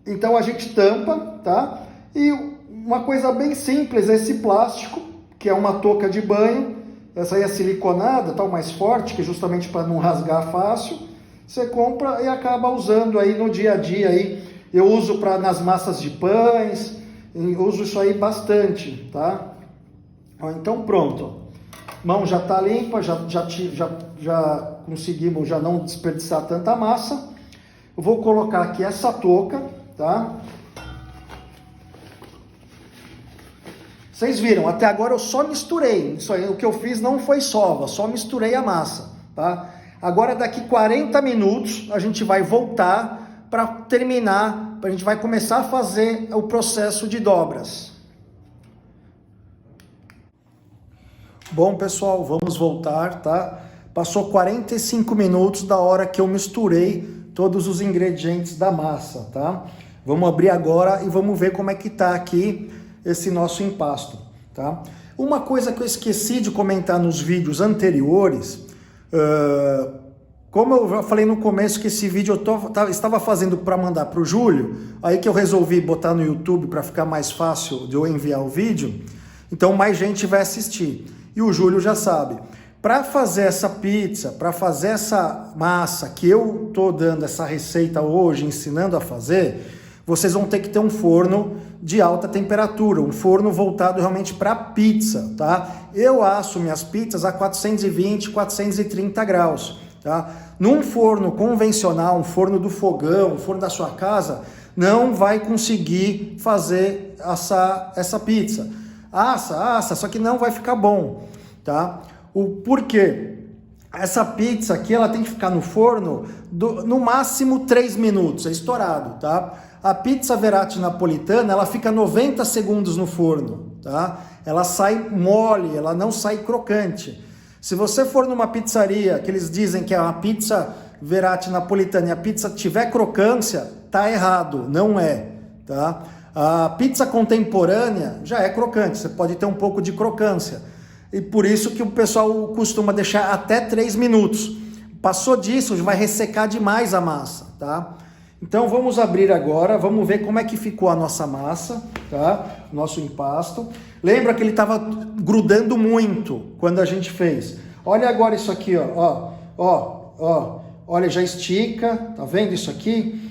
Speaker 1: Então a gente tampa, tá? E uma coisa bem simples, esse plástico, que é uma touca de banho, essa aí é siliconada, tal, mais forte, que justamente para não rasgar fácil, você compra e acaba usando aí no dia a dia aí. Eu uso nas massas de pães, uso isso aí bastante, tá? Então pronto, mão já tá limpa, já conseguimos já não desperdiçar tanta massa. Eu vou colocar aqui essa touca, tá? Vocês viram, até agora eu só misturei. Isso aí, o que eu fiz não foi sova, só misturei a massa, tá? Agora daqui 40 minutos a gente vai voltar para terminar, a gente vai começar a fazer o processo de dobras. Bom, pessoal, vamos voltar, tá? Passou 45 minutos da hora que eu misturei todos os ingredientes da massa, tá? Vamos abrir agora e vamos ver como é que tá aqui esse nosso impasto, tá? Uma coisa que eu esqueci de comentar nos vídeos anteriores, como eu já falei no começo que esse vídeo eu estava fazendo para mandar para o Júlio, aí que eu resolvi botar no YouTube para ficar mais fácil de eu enviar o vídeo, então mais gente vai assistir. E o Júlio já sabe. Para fazer essa pizza, para fazer essa massa que eu tô dando essa receita hoje, ensinando a fazer, vocês vão ter que ter um forno de alta temperatura, um forno voltado realmente para pizza, tá? Eu asso minhas pizzas a 420, 430 graus, tá? Num forno convencional, um forno do fogão, um forno da sua casa, não vai conseguir fazer essa pizza. Assa, só que não vai ficar bom, tá? Por quê? Essa pizza aqui, ela tem que ficar no forno no máximo 3 minutos, é estourado, tá? A pizza Verratti napolitana, ela fica 90 segundos no forno, tá? Ela sai mole, ela não sai crocante. Se você for numa pizzaria que eles dizem que é uma pizza Verratti napolitana e a pizza tiver crocância, tá errado, não é, tá? A pizza contemporânea já é crocante, você pode ter um pouco de crocância. E por isso que o pessoal costuma deixar até 3 minutos. Passou disso, vai ressecar demais a massa, tá? Então vamos abrir agora, vamos ver como é que ficou a nossa massa, tá? Nosso impasto. Lembra que ele estava grudando muito quando a gente fez. Olha agora isso aqui, ó. Olha, já estica, tá vendo isso aqui?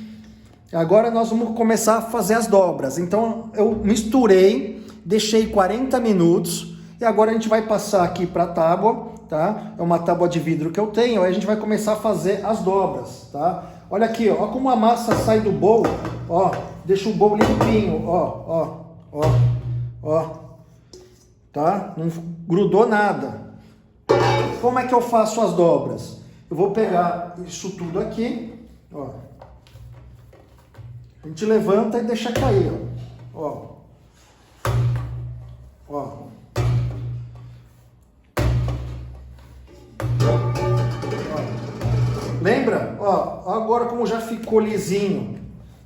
Speaker 1: Agora nós vamos começar a fazer as dobras. Então eu misturei, deixei 40 minutos e agora a gente vai passar aqui para a tábua, tá? É uma tábua de vidro que eu tenho, aí a gente vai começar a fazer as dobras, tá? Olha aqui, ó como a massa sai do bowl, ó, deixa o bowl limpinho, ó, tá? Não grudou nada. Como é que eu faço as dobras? Eu vou pegar isso tudo aqui, ó. A gente levanta e deixa cair, ó. Lembra? Ó, agora como já ficou lisinho,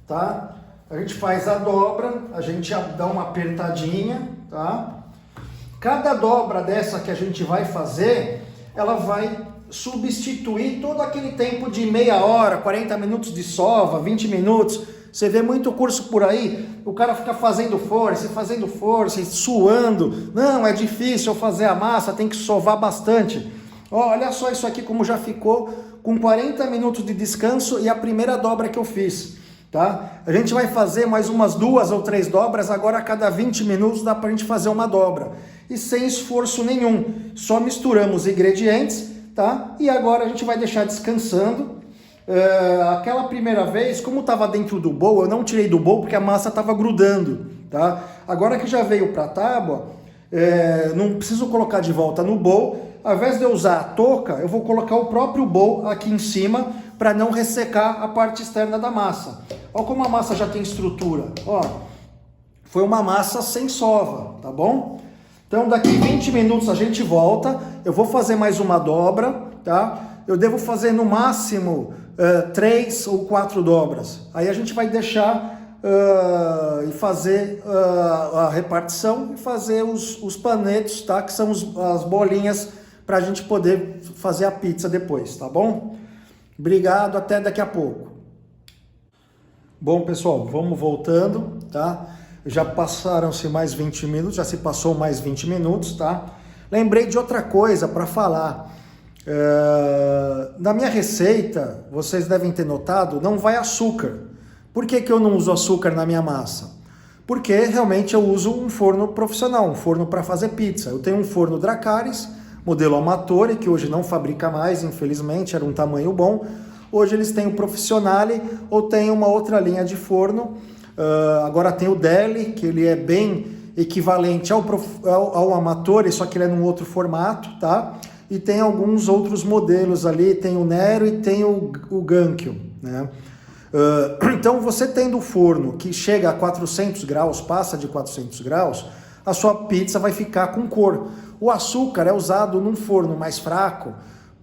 Speaker 1: tá? A gente faz a dobra, a gente dá uma apertadinha, tá? Cada dobra dessa que a gente vai fazer, ela vai substituir todo aquele tempo de meia hora, 40 minutos de sova, 20 minutos. Você vê muito curso por aí, o cara fica fazendo força, suando. Não, é difícil fazer a massa, tem que sovar bastante. Ó, olha só isso aqui como já ficou com 40 minutos de descanso e a primeira dobra que eu fiz, tá? A gente vai fazer mais umas 2 ou 3 dobras, agora a cada 20 minutos dá pra gente fazer uma dobra. E sem esforço nenhum, só misturamos ingredientes, tá? E agora a gente vai deixar descansando. Aquela primeira vez, como estava dentro do bowl, eu não tirei do bowl porque a massa estava grudando, tá? Agora que já veio para a tábua, não preciso colocar de volta no bowl. Ao invés de eu usar a touca, eu vou colocar o próprio bowl aqui em cima para não ressecar a parte externa da massa. Olha como a massa já tem estrutura, ó. Foi uma massa sem sova, tá bom? Então daqui 20 minutos a gente volta, eu vou fazer mais uma dobra, tá? eu devo fazer no máximo 3 ou 4 dobras. Aí a gente vai deixar e fazer a repartição e fazer os panetos, tá? Que são as bolinhas para a gente poder fazer a pizza depois, tá bom? Obrigado, até daqui a pouco. Bom, pessoal, vamos voltando, tá? Já passaram-se mais 20 minutos, já se passou mais 20 minutos, tá? Lembrei de outra coisa para falar. Na minha receita, vocês devem ter notado, não vai açúcar. Por que que eu não uso açúcar na minha massa? Porque realmente eu uso um forno profissional, um forno para fazer pizza. Eu tenho um forno Dracaris, modelo Amatore, que hoje não fabrica mais, infelizmente, era um tamanho bom. Hoje eles têm o Professionale ou tem uma outra linha de forno. Agora tem o Deli, que ele é bem equivalente ao Amatore, só que ele é num outro formato, tá? E tem alguns outros modelos ali, tem o Nero e tem o Gankio, né? Então você tendo o forno que chega a 400 graus, passa de 400 graus, a sua pizza vai ficar com cor. O açúcar é usado num forno mais fraco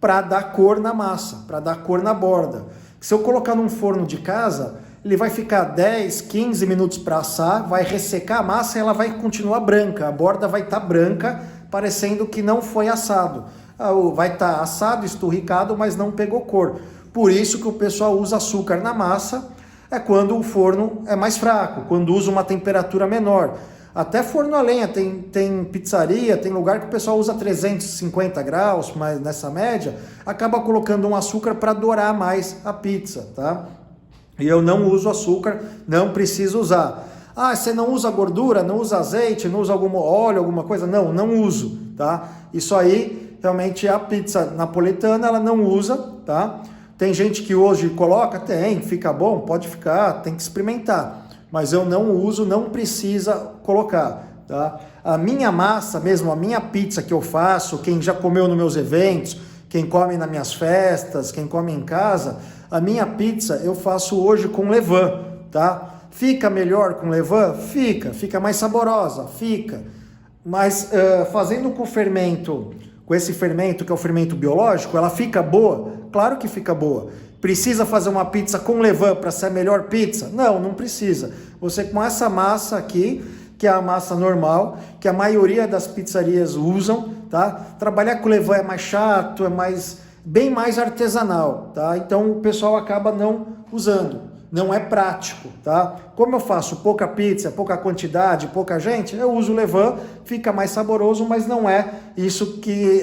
Speaker 1: para dar cor na massa, para dar cor na borda. Se eu colocar num forno de casa, ele vai ficar 10, 15 minutos para assar, vai ressecar a massa e ela vai continuar branca, a borda vai estar branca, parecendo que não foi assado. Vai estar assado, esturricado, mas não pegou cor. Por isso que o pessoal usa açúcar na massa, é quando o forno é mais fraco, quando usa uma temperatura menor. Até forno a lenha, tem pizzaria, tem lugar que o pessoal usa 350 graus, mas nessa média, acaba colocando um açúcar para dourar mais a pizza, tá? E eu não uso açúcar, não preciso usar. Ah, você não usa gordura, não usa azeite, não usa algum óleo, alguma coisa? Não, não uso, tá? Isso aí, realmente, a pizza napolitana, ela não usa, tá? Tem gente que hoje coloca, fica bom, pode ficar, tem que experimentar. Mas eu não uso, não precisa colocar, tá? A minha massa mesmo, a minha pizza que eu faço, quem já comeu nos meus eventos, quem come nas minhas festas, quem come em casa, a minha pizza eu faço hoje com levain, tá? Fica melhor com levain? Fica mais saborosa, fica. Mas fazendo com fermento, com esse fermento que é o fermento biológico, ela fica boa? Claro que fica boa. Precisa fazer uma pizza com levain para ser a melhor pizza? Não, não precisa. Você com essa massa aqui, que é a massa normal, que a maioria das pizzarias usam, tá? Trabalhar com levain é mais chato, bem mais artesanal, tá? Então o pessoal acaba não usando, não é prático, tá? Como eu faço pouca pizza, pouca quantidade, pouca gente, eu uso levain, fica mais saboroso, mas não é isso que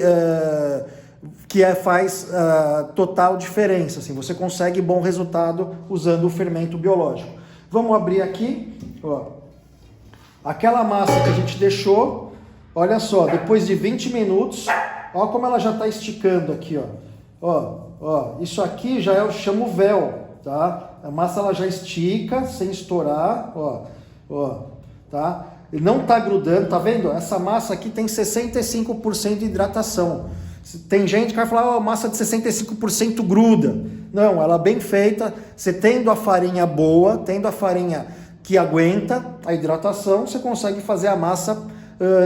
Speaker 1: faz total diferença, assim, você consegue bom resultado usando o fermento biológico. Vamos abrir aqui, ó, aquela massa que a gente deixou, olha só, depois de 20 minutos, ó como ela já está esticando aqui, ó, isso aqui já chama o véu, tá? A massa ela já estica, sem estourar, ó, tá? E não tá grudando, tá vendo? Essa massa aqui tem 65% de hidratação. Tem gente que vai falar, massa de 65% gruda. Não, ela é bem feita, você tendo a farinha boa, tendo a farinha que aguenta a hidratação, você consegue fazer a massa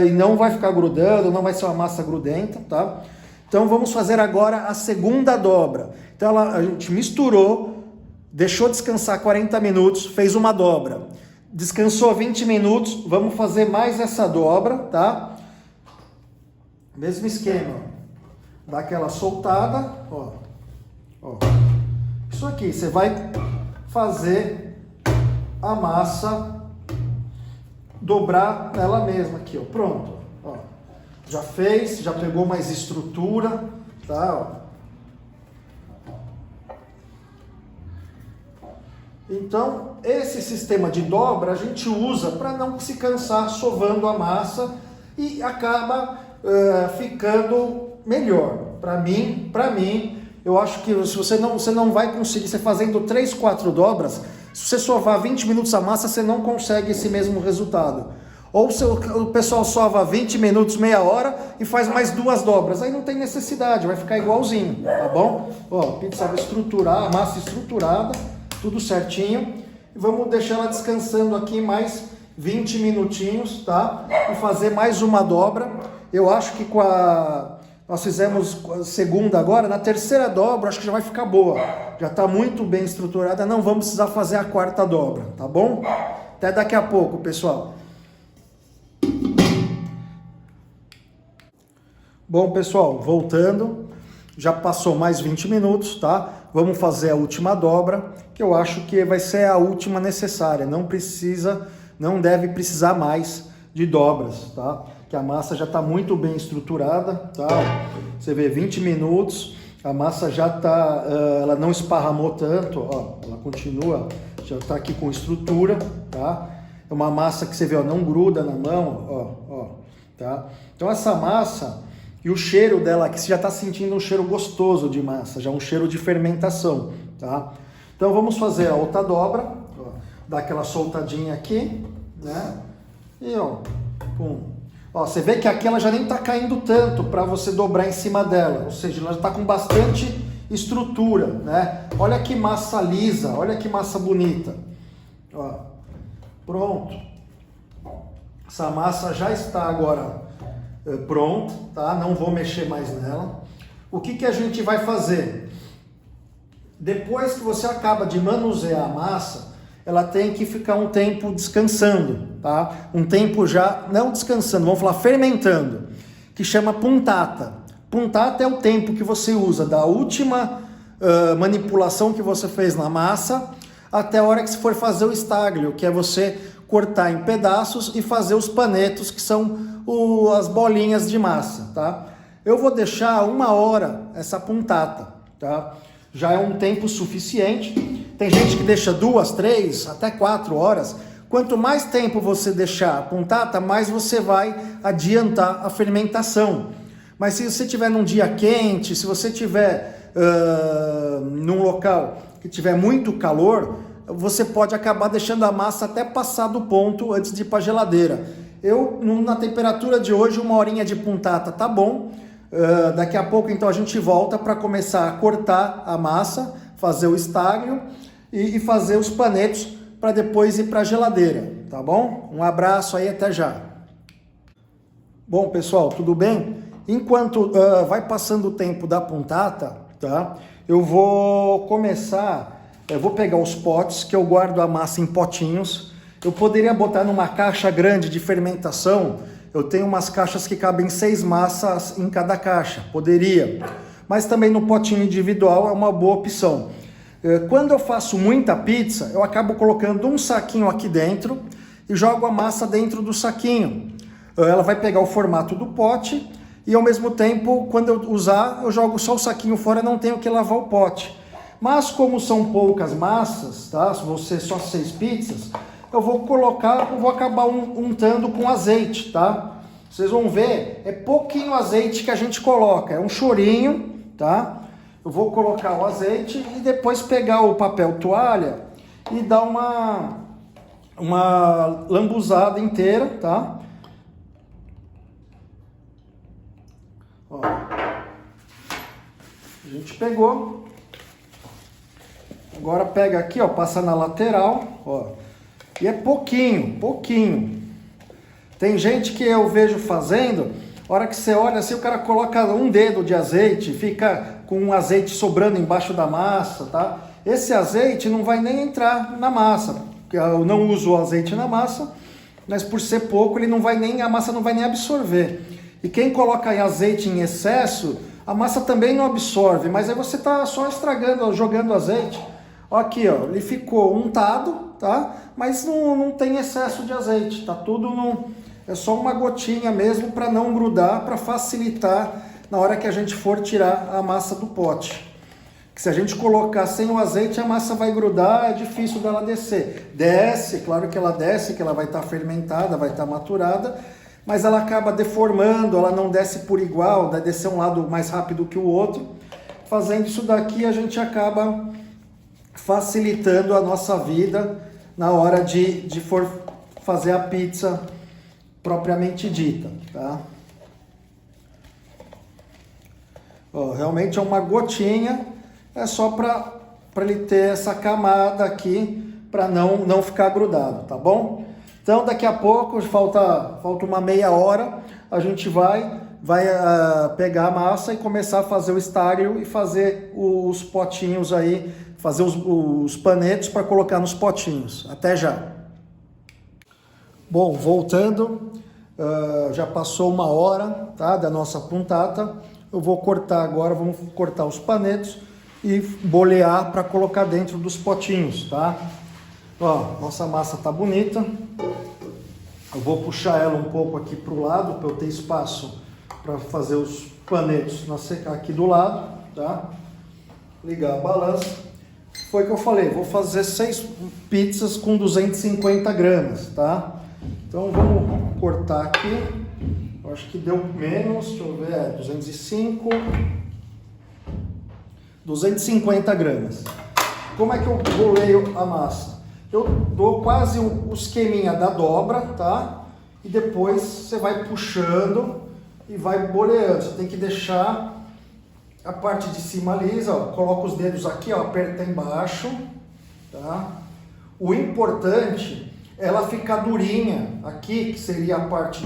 Speaker 1: e não vai ficar grudando, não vai ser uma massa grudenta, tá? Então vamos fazer agora a segunda dobra. Então a gente misturou, deixou descansar 40 minutos, fez uma dobra. Descansou 20 minutos, vamos fazer mais essa dobra, tá? Mesmo esquema. Dá aquela soltada, ó. Isso aqui, você vai fazer a massa dobrar ela mesma aqui, ó. Pronto, ó. Já fez, já pegou mais estrutura, tá, ó. Então, esse sistema de dobra a gente usa para não se cansar sovando a massa e acaba ficando melhor. Para mim, eu acho que se você não vai conseguir, você fazendo 3, 4 dobras, se você sovar 20 minutos a massa, você não consegue esse mesmo resultado. Ou o pessoal sova 20 minutos, meia hora e faz mais 2 dobras, aí não tem necessidade, vai ficar igualzinho, tá bom? Ó, pizza estruturada, a massa estruturada, tudo certinho. E vamos deixar ela descansando aqui mais 20 minutinhos, tá? E fazer mais uma dobra. Eu acho que com a Nós fizemos segunda agora, na terceira dobra acho que já vai ficar boa. Já está muito bem estruturada, não vamos precisar fazer a quarta dobra, tá bom? Até daqui a pouco, pessoal. Bom, pessoal, voltando, já passou mais 20 minutos, tá? Vamos fazer a última dobra, que eu acho que vai ser a última necessária. Não deve precisar mais de dobras, tá? Que a massa já está muito bem estruturada, tá? Você vê 20 minutos, a massa já está, ela não esparramou tanto, ó, ela continua, já está aqui com estrutura, tá? É uma massa que você vê, ó, não gruda na mão, ó, tá? Então essa massa e o cheiro dela aqui, você já está sentindo um cheiro gostoso de massa, já um cheiro de fermentação, tá? Então vamos fazer a outra dobra, ó, dar aquela soltadinha aqui, né? E ó, pum. Ó, você vê que aqui ela já nem está caindo tanto para você dobrar em cima dela, ou seja, ela já está com bastante estrutura, né? Olha que massa lisa, olha que massa bonita. Ó, pronto. Essa massa já está agora pronta, tá? Não vou mexer mais nela. O que a gente vai fazer? Depois que você acaba de manusear a massa, ela tem que ficar um tempo descansando, tá? Um tempo já, não descansando, vamos falar fermentando, que chama puntata. Puntata é o tempo que você usa da última manipulação que você fez na massa até a hora que você for fazer o staglio, que é você cortar em pedaços e fazer os panetos, que são as bolinhas de massa, tá? Eu vou deixar 1 hora essa puntata, tá? Já é um tempo suficiente. Tem gente que deixa 2, 3, até 4 horas. Quanto mais tempo você deixar a puntata, mais você vai adiantar a fermentação. Mas se você estiver num dia quente, se você estiver num local que tiver muito calor, você pode acabar deixando a massa até passar do ponto antes de ir para a geladeira. Eu, na temperatura de hoje, 1 horinha de puntata tá bom. Daqui a pouco, então, a gente volta para começar a cortar a massa, fazer o staglio e fazer os panetos para depois ir para a geladeira, tá bom? Um abraço aí, até já. Bom, pessoal, tudo bem? Enquanto vai passando o tempo da puntata, tá? Eu vou vou pegar os potes, que eu guardo a massa em potinhos. Eu poderia botar numa caixa grande de fermentação. Eu tenho umas caixas que cabem 6 massas em cada caixa, poderia. Mas também no potinho individual é uma boa opção. Quando eu faço muita pizza, eu acabo colocando um saquinho aqui dentro e jogo a massa dentro do saquinho. Ela vai pegar o formato do pote e ao mesmo tempo, quando eu usar, eu jogo só o saquinho fora, não tenho que lavar o pote. Mas como são poucas massas, tá? Se você só 6 pizzas, eu vou acabar untando com azeite, tá? Vocês vão ver, é pouquinho azeite que a gente coloca, é um chorinho, tá? Eu vou colocar o azeite e depois pegar o papel toalha e dar uma lambuzada inteira, tá? Ó, a gente pegou. Agora pega aqui, ó, passa na lateral, ó. E é pouquinho. Tem gente que eu vejo fazendo, a hora que você olha assim, o cara coloca um dedo de azeite, fica com um azeite sobrando embaixo da massa, tá? Esse azeite não vai nem entrar na massa, porque eu não uso o azeite na massa, mas por ser pouco, a massa não vai nem absorver. E quem coloca azeite em excesso, a massa também não absorve, mas aí você tá só estragando, jogando azeite. Ó, aqui, ó, ele ficou untado, tá? Mas não tem excesso de azeite, tá tudo é só uma gotinha mesmo para não grudar, para facilitar na hora que a gente for tirar a massa do pote. Se a gente colocar sem o azeite, a massa vai grudar, é difícil dela descer. Desce, claro que ela desce, que ela vai estar fermentada, vai estar maturada, mas ela acaba deformando, ela não desce por igual, vai descer um lado mais rápido que o outro. Fazendo isso daqui, a gente acaba facilitando a nossa vida na hora de for fazer a pizza propriamente dita, tá? Ó, realmente é uma gotinha, é só para ele ter essa camada aqui, para não ficar grudado, tá bom? Então daqui a pouco, falta uma meia hora, a gente vai vai pegar a massa e começar a fazer o estágio e fazer os potinhos aí, fazer os panetos para colocar nos potinhos. Até já! Bom, voltando, já passou 1 hora, tá, da nossa puntata. Eu vou cortar agora, vamos cortar os panetos e bolear para colocar dentro dos potinhos, tá? Ó, nossa massa tá bonita. Eu vou puxar ela um pouco aqui para o lado, para eu ter espaço para fazer os panetos aqui do lado, tá? Ligar a balança. Foi o que eu falei, vou fazer 6 pizzas com 250 gramas, tá? Então vamos cortar aqui. Eu acho que deu menos, deixa eu ver, 250 gramas. Como é que eu boleio a massa? Eu dou quase o esqueminha da dobra, tá? E depois você vai puxando e vai boleando. Você tem que deixar a parte de cima lisa, ó. Coloca os dedos aqui, ó, aperta embaixo, tá? O importante é ela ficar durinha aqui, que seria a parte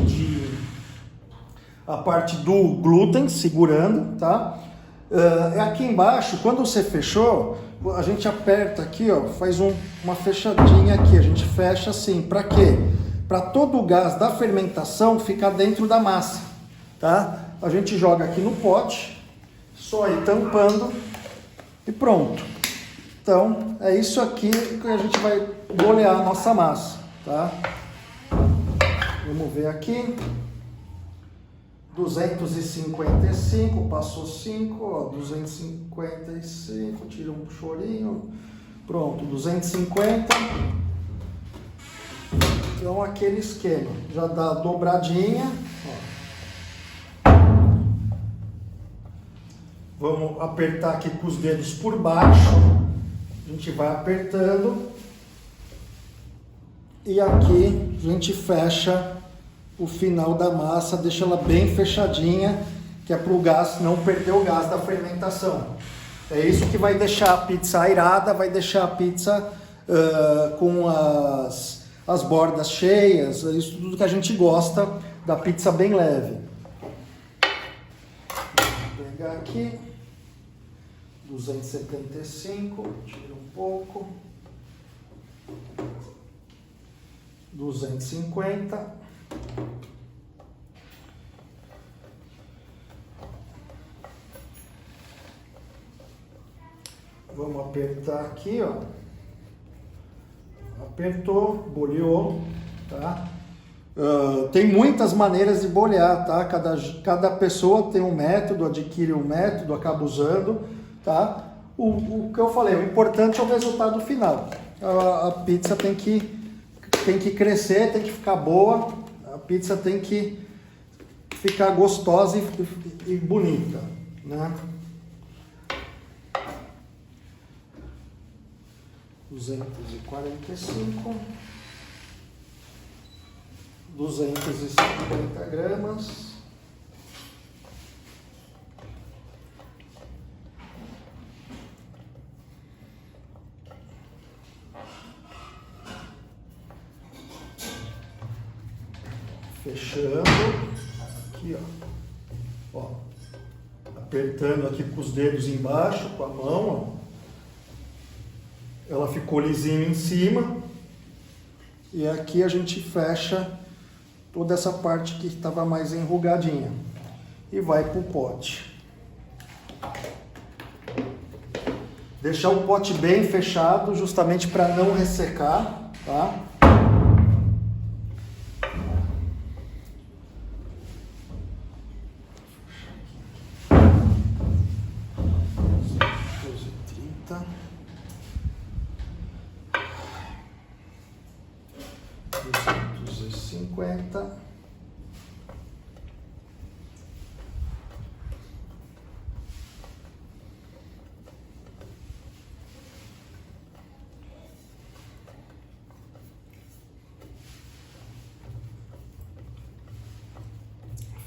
Speaker 1: do glúten segurando, tá? Aqui embaixo, quando você fechou, a gente aperta aqui, ó, faz uma fechadinha aqui, a gente fecha assim, para quê? Para todo o gás da fermentação ficar dentro da massa, tá? A gente joga aqui no pote, só ir tampando e pronto. Então, é isso aqui que a gente vai bolear a nossa massa, tá? Vamos ver aqui. 255, passou 5, ó, 255, tira um chorinho, pronto, 250. Então aquele esquema, já dá a dobradinha, ó. Vamos apertar aqui com os dedos por baixo, a gente vai apertando e aqui a gente fecha o final da massa, deixa ela bem fechadinha, que é para o gás não perder o gás da fermentação. É isso que vai deixar a pizza airada, vai deixar a pizza com as bordas cheias, isso tudo que a gente gosta da pizza bem leve. Vou pegar aqui, 275, tira um pouco, 250. Vamos apertar aqui, ó. Apertou, boleou, tá? Tem muitas maneiras de bolear, tá? Cada pessoa tem um método, adquire um método, acaba usando, tá? O que eu falei, o importante é o resultado final. A pizza tem que crescer, tem que ficar boa. A pizza tem que ficar gostosa e bonita, né? 245, 250 gramas. Fechando aqui, ó, apertando aqui com os dedos embaixo, com a mão, ó. Ela ficou lisinha em cima e aqui a gente fecha toda essa parte que estava mais enrugadinha e vai para o pote. Deixar o pote bem fechado, justamente para não ressecar, tá?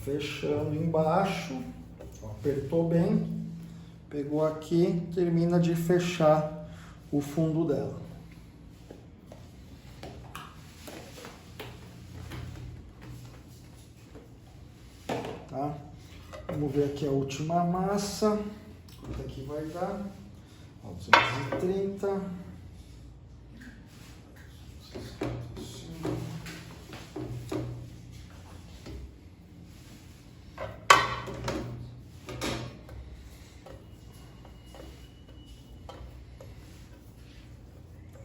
Speaker 1: Fechando embaixo, ó, apertou bem, pegou aqui, termina de fechar o fundo dela. Tá? Vamos ver aqui a última massa. Quanto aqui vai dar? 230.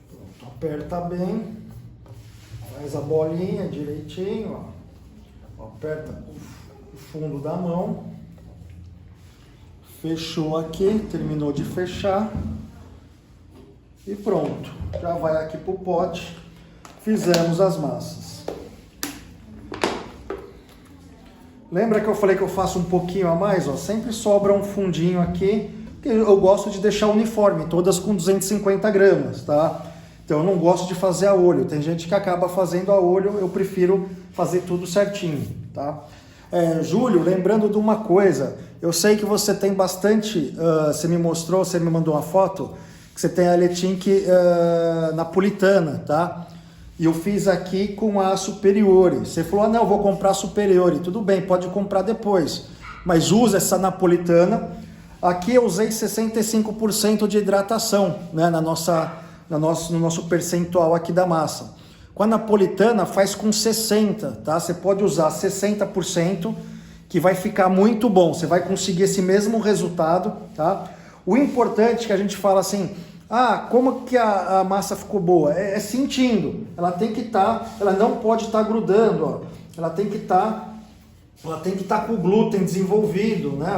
Speaker 1: Pronto, aperta bem. Faz a bolinha direitinho, ó. Aperta o fundo da mão. Fechou aqui, terminou de fechar. E pronto, já vai aqui pro pote. Fizemos as massas. Lembra que eu falei que eu faço um pouquinho a mais? Ó, sempre sobra um fundinho aqui, porque eu gosto de deixar uniforme, todas com 250 gramas, tá? Então eu não gosto de fazer a olho. Tem gente que acaba fazendo a olho, eu prefiro fazer tudo certinho, tá? Júlio, lembrando de uma coisa, eu sei que você tem bastante, você me mostrou, você me mandou uma foto, que você tem a Letink napolitana, tá? E eu fiz aqui com a Superiore. Você falou, não, eu vou comprar a Superiore. Tudo bem, pode comprar depois, mas usa essa napolitana. Aqui eu usei 65% de hidratação, né, no nosso percentual aqui da massa. Com a napolitana faz com 60%, tá? Você pode usar 60%, que vai ficar muito bom. Você vai conseguir esse mesmo resultado, tá? O importante é que a gente fala assim, como que a massa ficou boa? É sentindo. Ela tem que estar, ela não pode estar grudando, ó. Ela tem que estar com o glúten desenvolvido, né?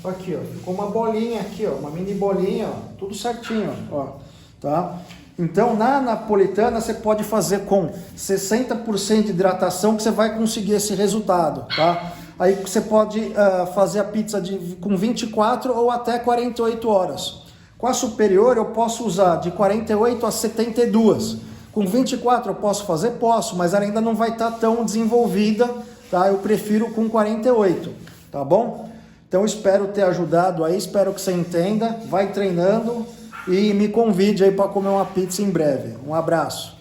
Speaker 1: Ó. Aqui, ó, ficou uma bolinha aqui, ó, uma mini bolinha, ó, tudo certinho, ó, tá? Então, na napolitana, você pode fazer com 60% de hidratação que você vai conseguir esse resultado, tá? Aí você pode fazer a pizza com 24 ou até 48 horas. Com a Superior, eu posso usar de 48 a 72. Com 24 eu posso fazer? Posso, mas ela ainda não vai estar tão desenvolvida, tá? Eu prefiro com 48, tá bom? Então, espero ter ajudado aí, espero que você entenda, vai treinando. E me convide aí para comer uma pizza em breve. Um abraço.